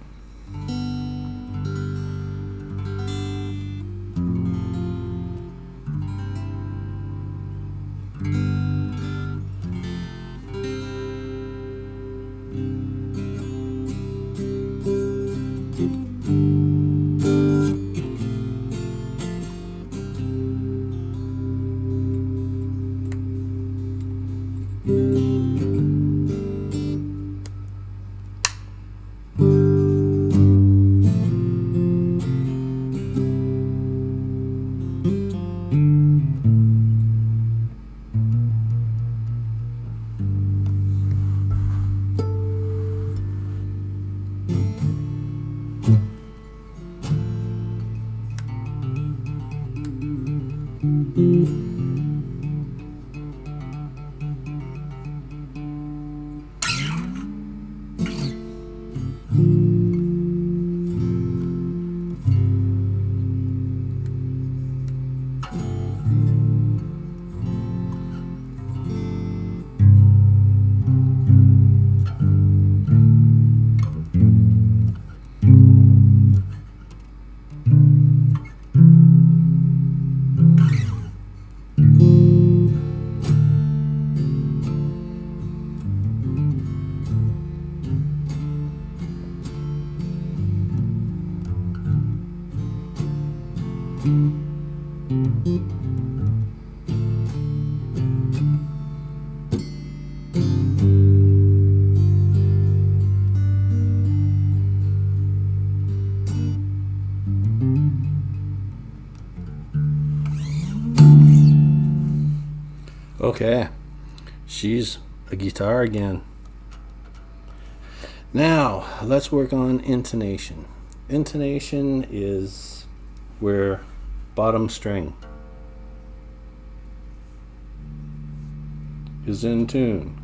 Okay, she's a guitar again. Now, let's work on intonation. Intonation is where bottom string is in tune.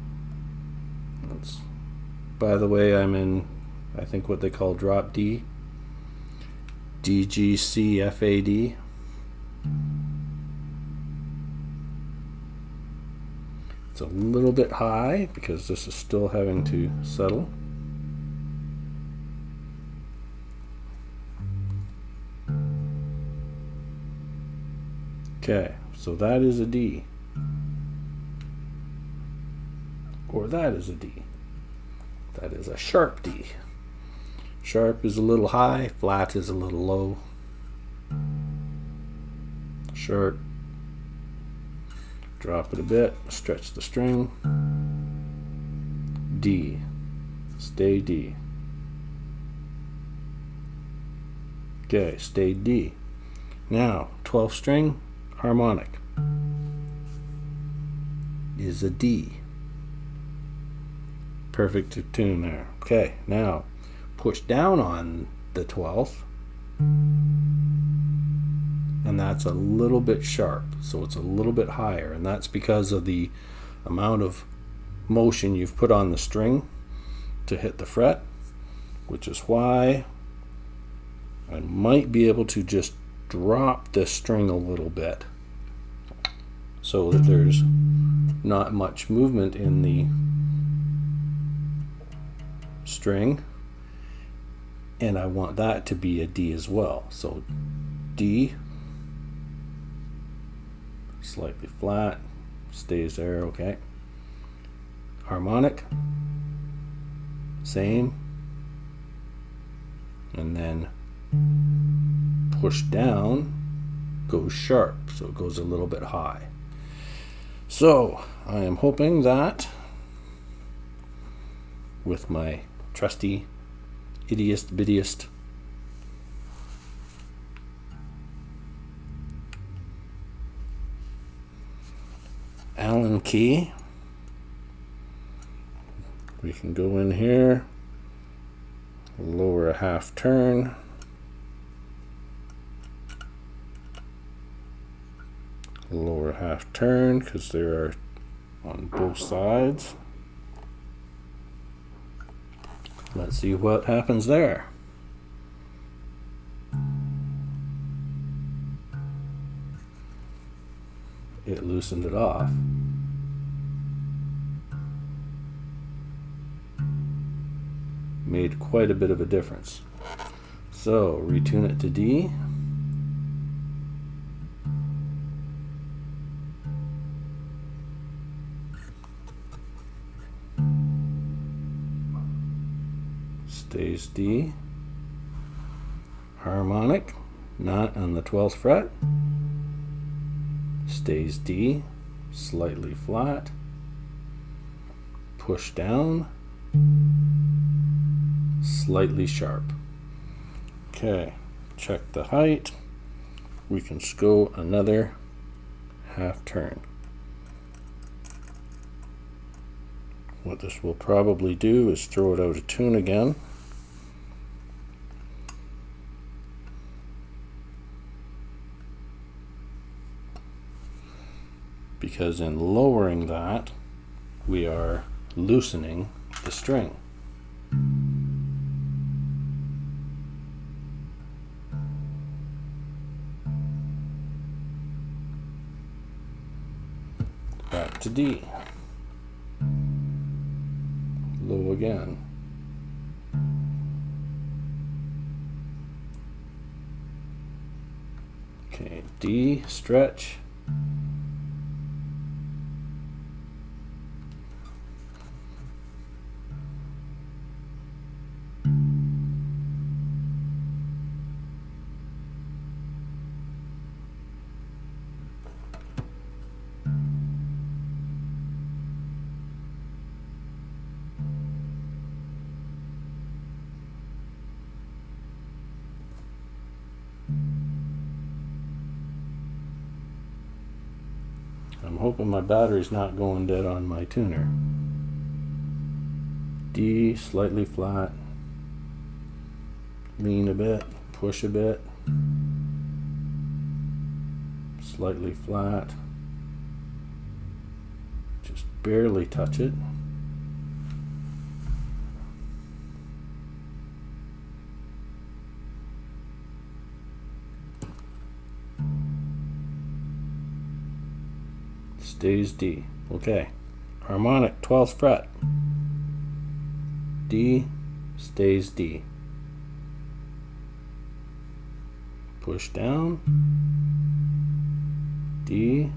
By the way, I'm in, I think, what they call drop D, D, G, C, F, A, D. It's a little bit high because this is still having to settle. Okay, so that is a D. Or that is a D. That is a sharp D. Sharp is a little high, flat is a little low. Sharp. Drop it a bit, stretch the string. D. Stay D. Okay, stay D. Now, 12th string, harmonic is a D. Perfect tune there. Okay, now push down on the 12th, and that's a little bit sharp, so it's a little bit higher, and that's because of the amount of motion you've put on the string to hit the fret, which is why I might be able to just drop this string a little bit so that there's not much movement in the string, and I want that to be a D as well. So D, slightly flat, stays there, okay. Harmonic, same, and then push down, goes sharp, so it goes a little bit high. So I am hoping that with my trusty ittiest bittiest Allen key, we can go in here, lower a half turn, lower half turn because they are on both sides. Let's see what happens there. It loosened it off. Made quite a bit of a difference. So retune it to D. Stays D. Harmonic, not on the 12th fret. Stays D, slightly flat. Push down, slightly sharp. Okay, check the height. We can go another half turn. What this will probably do is throw it out of tune again. Because in lowering that, we are loosening the string. Back to D. Low again. Okay, D, stretch. I'm hoping my battery's not going dead on my tuner. D, slightly flat. Lean a bit, push a bit. Slightly flat. Just barely touch it. Stays D. Okay. Harmonic, 12th fret. D, stays D. Push down. D.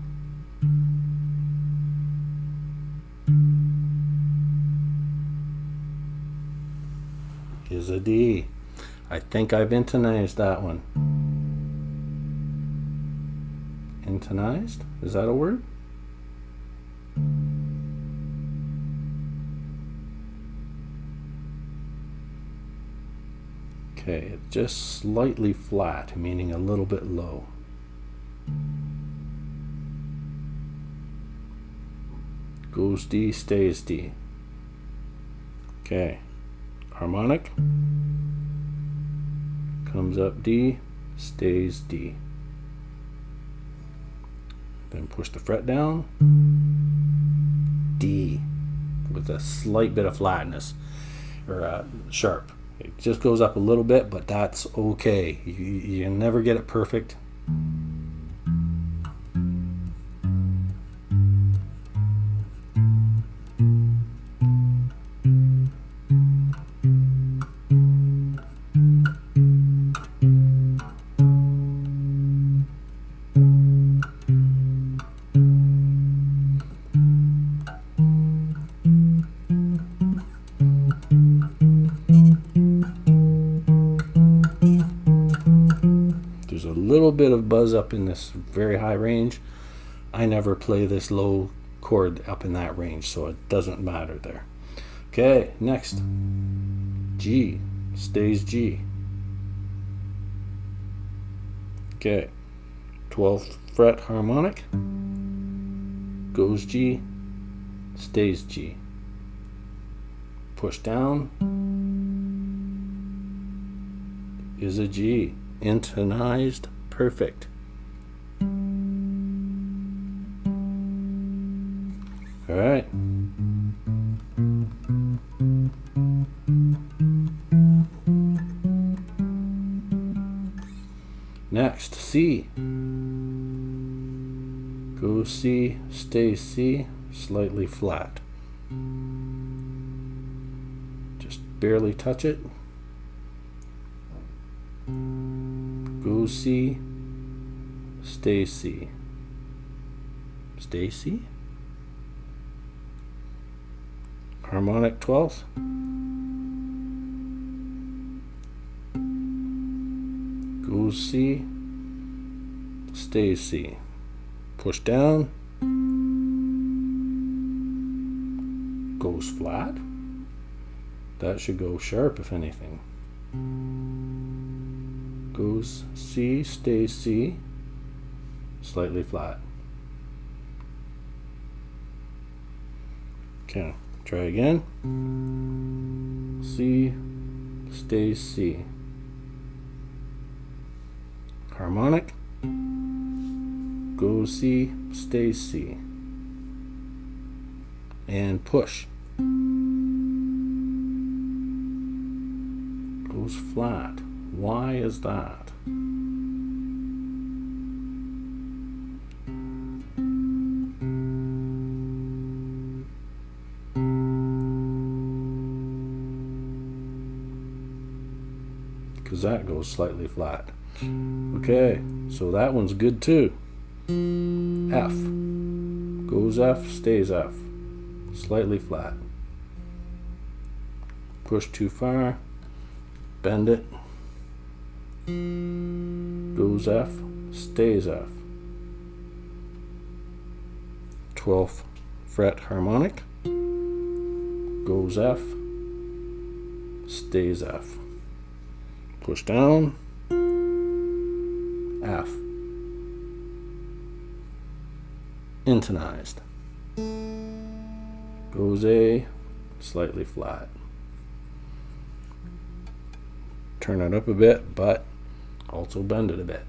Is a D. I think I've intonized that one. Intonized? Is that a word? Okay, it's just slightly flat, meaning a little bit low. Goes D, stays D. Okay, harmonic. Comes up D, stays D. Then push the fret down. D, with a slight bit of flatness, or sharp. It just goes up a little bit, but that's okay. You never get it perfect. There's a little bit of buzz up in this very high range. I never play this low chord up in that range, so it doesn't matter there. Okay, next. G, stays G. Okay, 12th fret harmonic. Goes G, stays G. Push down. Is a G. Intonized, perfect. All right. Next, C. Goes C, stays C, slightly flat. Just barely touch it. Goes C, stays C. Stay C. Harmonic 12th. Goes C, stays C. Push down. Goes flat. That should go sharp if anything. Goes C, stays C, slightly flat. Okay, try again. C, stays C. Harmonic. Goes C, stays C. And push. Goes flat. Why is that? Because that goes slightly flat. Okay, so that one's good too. F. Goes F, stays F. Slightly flat. Push too far. Bend it. Goes F, stays F. 12th fret harmonic. Goes F, stays F. Push down. F. intonized. Goes A, slightly flat. Turn it up a bit, but also bend it a bit.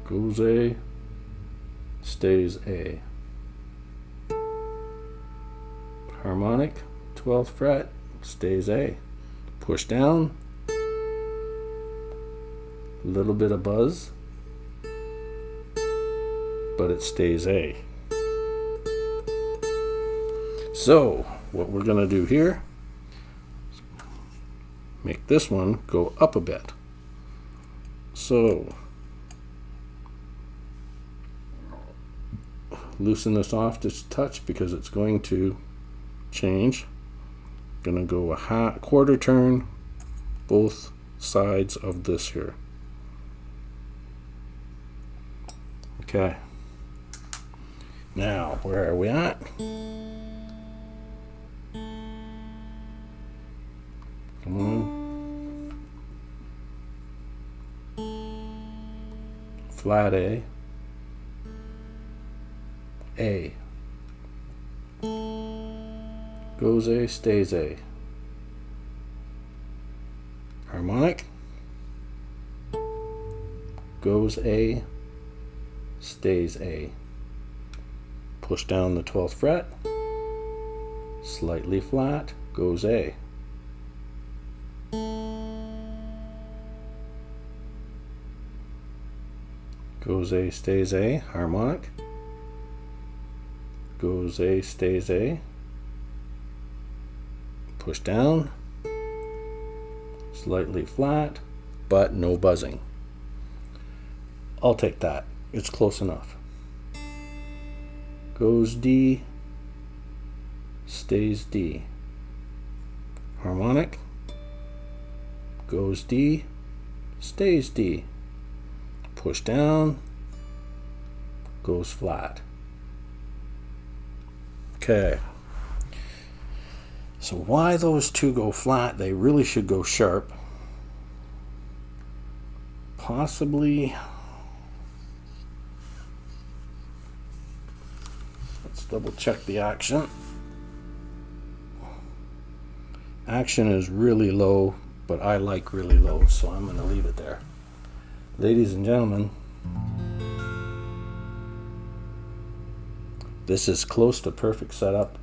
Goes A, stays A. Harmonic, 12th fret, stays A. Push down, a little bit of buzz, but it stays A. So what we're going to do here, make this one go up a bit. So loosen this off just a touch because it's going to change. Gonna go a quarter turn both sides of this here. Okay, now where are we at? Come on. Flat A. A. Goes A, stays A. Harmonic. Goes A, stays A. Push down the 12th fret. Slightly flat, goes A. Goes A, stays A. Harmonic. Goes A, stays A. Push down, slightly flat, but no buzzing. I'll take that. It's close enough. Goes D, stays D. Harmonic. Goes D, stays D. Push down, goes flat. Okay. So why those two go flat? They really should go sharp. Possibly, let's double check the action. Action is really low, but I like really low, so I'm going to leave it there. Ladies and gentlemen, this is close to perfect setup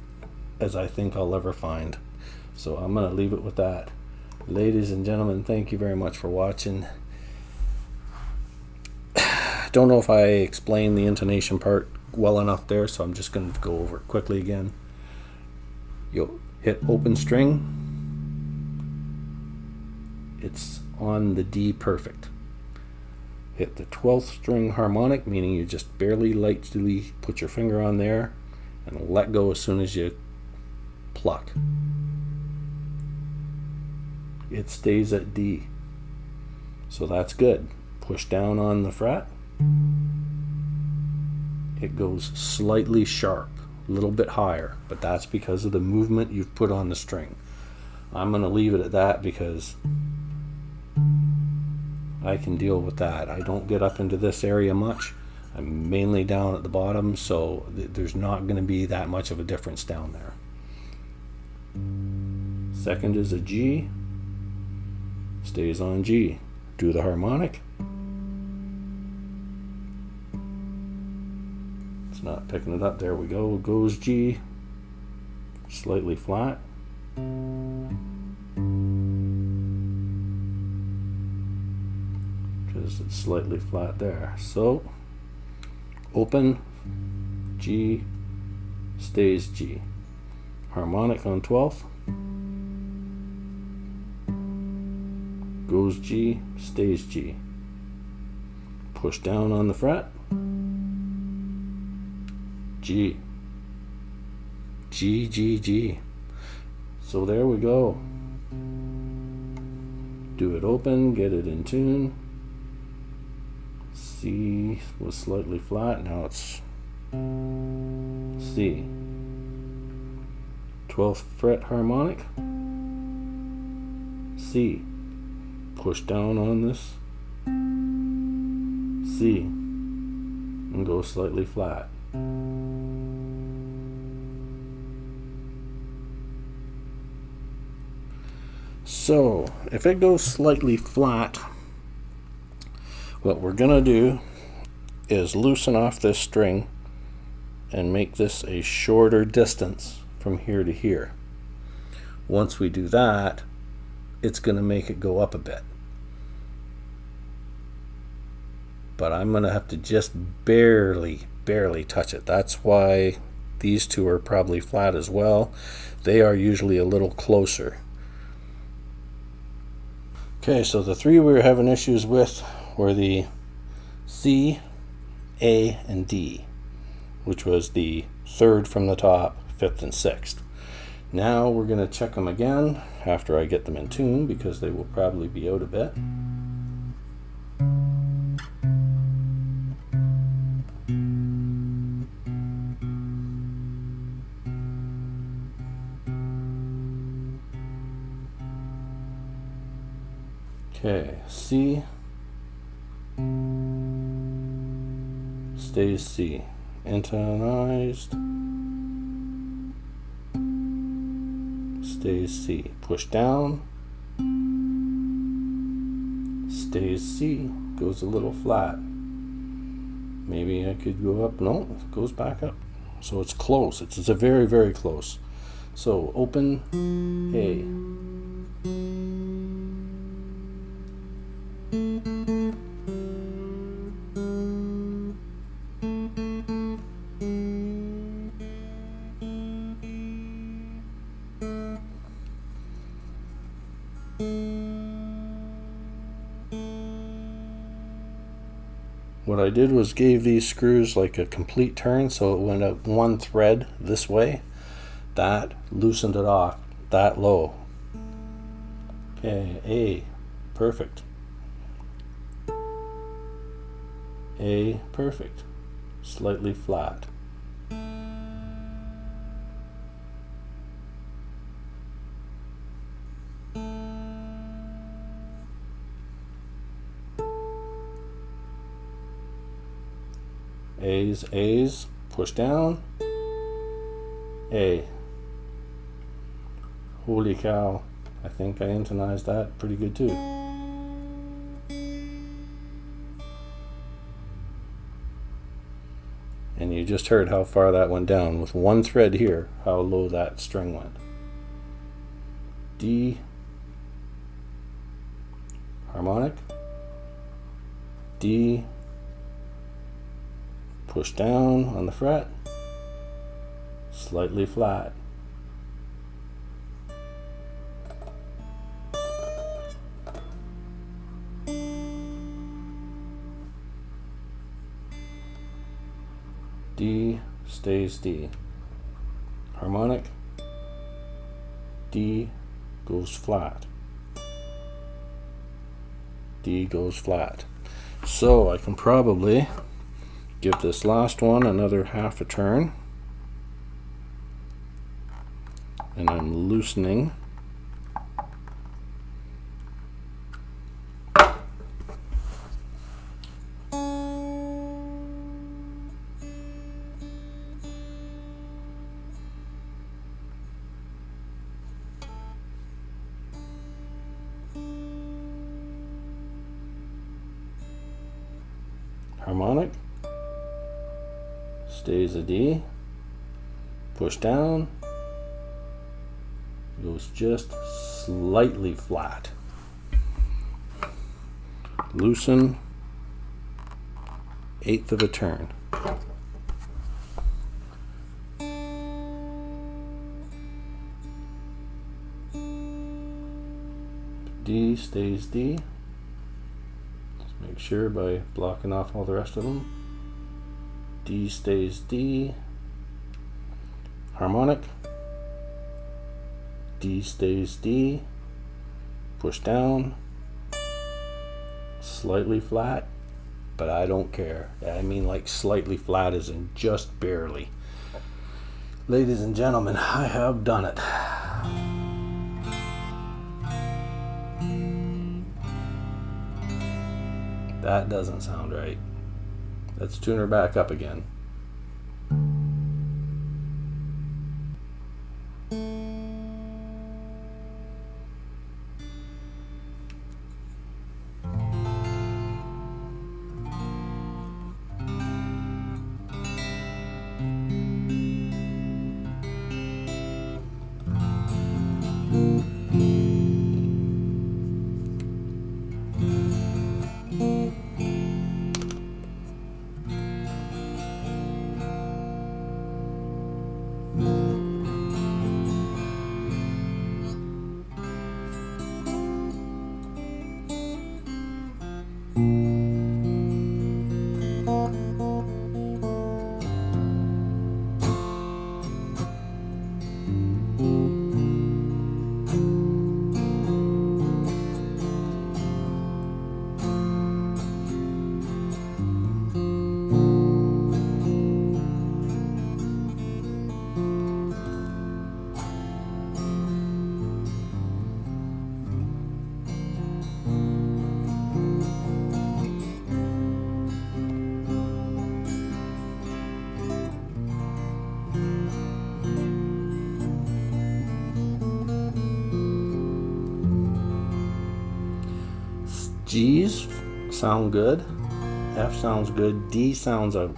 as I think I'll ever find. So I'm going to leave it with that. Ladies and gentlemen, thank you very much for watching. Don't know if I explained the intonation part well enough there, so I'm just going to go over it quickly again. You'll hit open string. It's on the D perfect. Hit the 12th string harmonic, meaning you just barely lightly put your finger on there and let go as soon as you pluck. It stays at D, so that's good. Push down on the fret, it goes slightly sharp, a little bit higher, but that's because of the movement you've put on the string. I'm going to leave it at that because I can deal with that. I don't get up into this area much. I'm mainly down at the bottom, so there's not going to be that much of a difference down there. Second is a G, stays on G. Do the harmonic. It's not picking it up. There we go. Goes G, slightly flat. Because it's slightly flat there. So open G, stays G. Harmonic on 12th. Goes G, stays G. Push down on the fret. G. G, G, G. So there we go. Do it open, get it in tune. C was slightly flat, now it's C. 12th fret harmonic, C. push down on this C and go slightly flat. So if it goes slightly flat, what we're gonna do is loosen off this string and make this a shorter distance from here to here. Once we do that, it's gonna make it go up a bit. But I'm gonna have to just barely touch it. That's why these two are probably flat as well. They are usually a little closer. Okay, so the three we were having issues with were the C, A, and D, which was the third from the top, fifth, and sixth. Now we're going to check them again after I get them in tune, because they will probably be out a bit. Okay, C stays C, intonized, stays C, push down, stays C, goes a little flat. Maybe I could go up, no, it goes back up. So it's close, it's a very close. So open A. What I did was gave these screws like a complete turn, so it went up one thread this way. That loosened it off that low. Okay, A, perfect. A, perfect. Slightly flat. A's, push down, A. Holy cow, I think I intonized that pretty good too. And you just heard how far that went down with one thread here, how low that string went. D, harmonic, D, push down on the fret, slightly flat. D stays D. Harmonic, D goes flat. D goes flat. So I can probably give this last one another half a turn, and I'm loosening. Harmonic, stays a D, push down, goes just slightly flat. Loosen, eighth of a turn. D stays D. Make sure by blocking off all the rest of them. D stays D. Harmonic. D stays D. Push down. Slightly flat, but I don't care. I mean like slightly flat as in just barely. Ladies and gentlemen, I have done it. That doesn't sound right. Let's tune her back up again. G's sound good. F sounds good. D sounds out.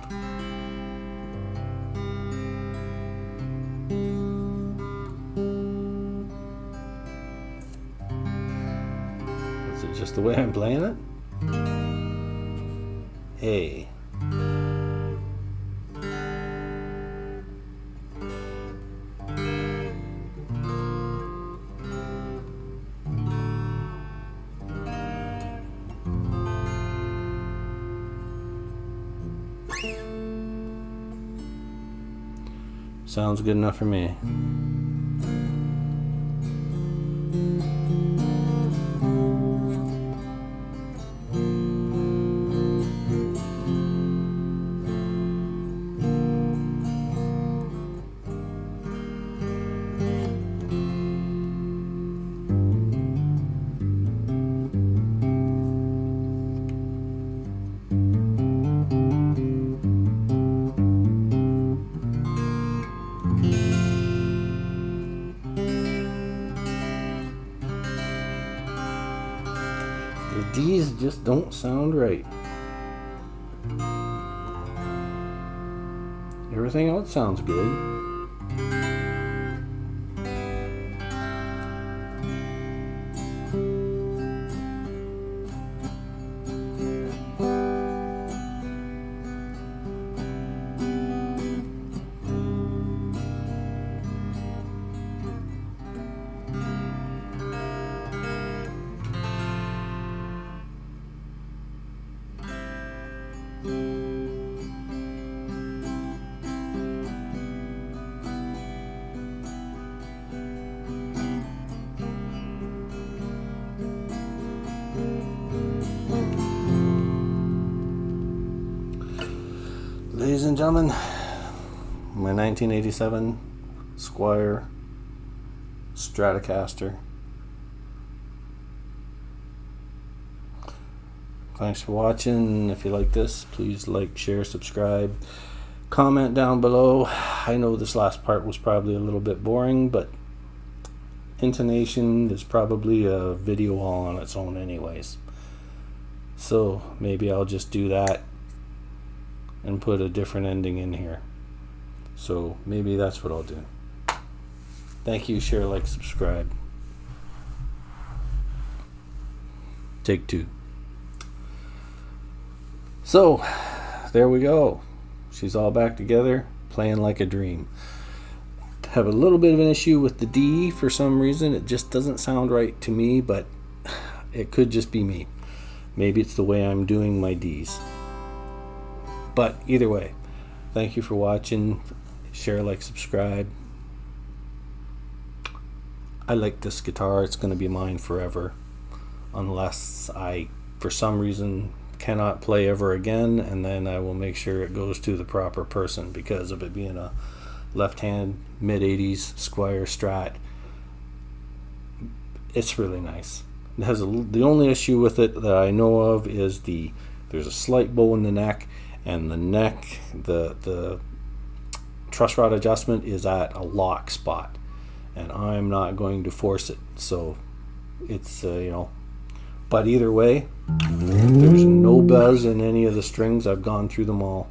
Is it just the way I'm playing it? A. Sounds good enough for me. The D's just don't sound right. Everything else sounds good. Ladies and gentlemen, my 1987 Squier Stratocaster. Thanks for watching. If you like this, please like, share, subscribe, comment down below. I know this last part was probably a little bit boring, but intonation is probably a video all on its own anyways. So maybe I'll just do that and put a different ending in here. So maybe that's what I'll do. Thank you. Share, like, subscribe. Take two. So there we go. She's all back together, playing like a dream. Have a little bit of an issue with the D for some reason. It just doesn't sound right to me, but it could just be me. Maybe it's the way I'm doing my D's. But either way, thank you for watching. Share, like, subscribe. I like this guitar. It's going to be mine forever, unless I, for some reason, cannot play ever again, and then I will make sure it goes to the proper person because of it being a left-hand mid-80s Squier Strat. It's really nice. It has the only issue with it that I know of is the There's a slight bow in the neck, and the neck, the truss rod adjustment is at a lock spot, and I'm not going to force it. So it's you know, but either way, there's no buzz in any of the strings. I've gone through them all.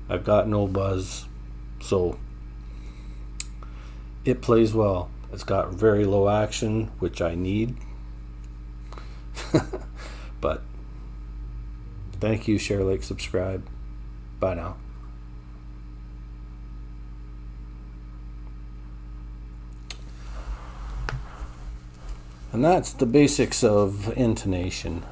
I've got no buzz, so it plays well. It's got very low action, which I need. But thank you, share, like, subscribe. Bye now. And that's the basics of intonation.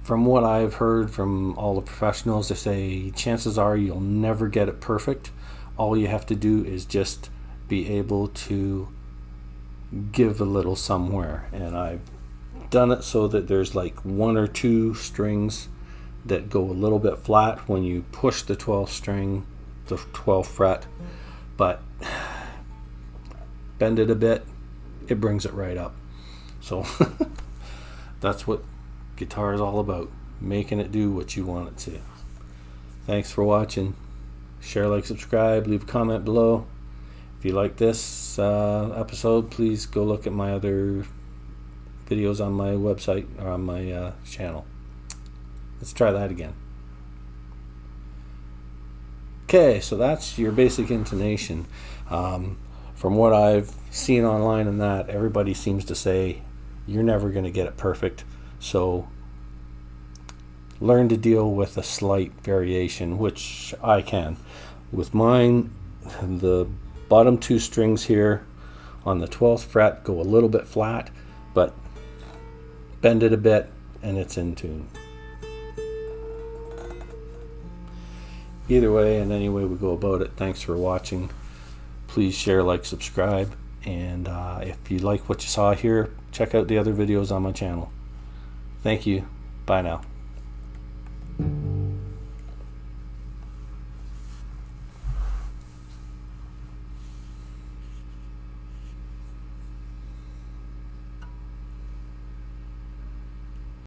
From what I've heard from all the professionals, they say chances are you'll never get it perfect. All you have to do is just be able to give a little somewhere. And I've done it so that there's like 1 or 2 strings that go a little bit flat when you push the 12th string, the 12th fret, but bend it a bit, it brings it right up. So that's what guitar is all about, making it do what you want it to. Thanks for watching. Share, like, subscribe, leave a comment below. If you like this episode, please go look at my other videos on my website or on my channel. Let's try that again. Okay, so that's your basic intonation. From what I've seen online and that, everybody seems to say you're never going to get it perfect. So learn to deal with a slight variation, which I can. With mine, the bottom 2 strings here on the 12th fret go a little bit flat, but bend it a bit and it's in tune. Either way and any way we go about it, thanks for watching. Please share, like, subscribe, and if you like what you saw here, check out the other videos on my channel. Thank you. Bye now.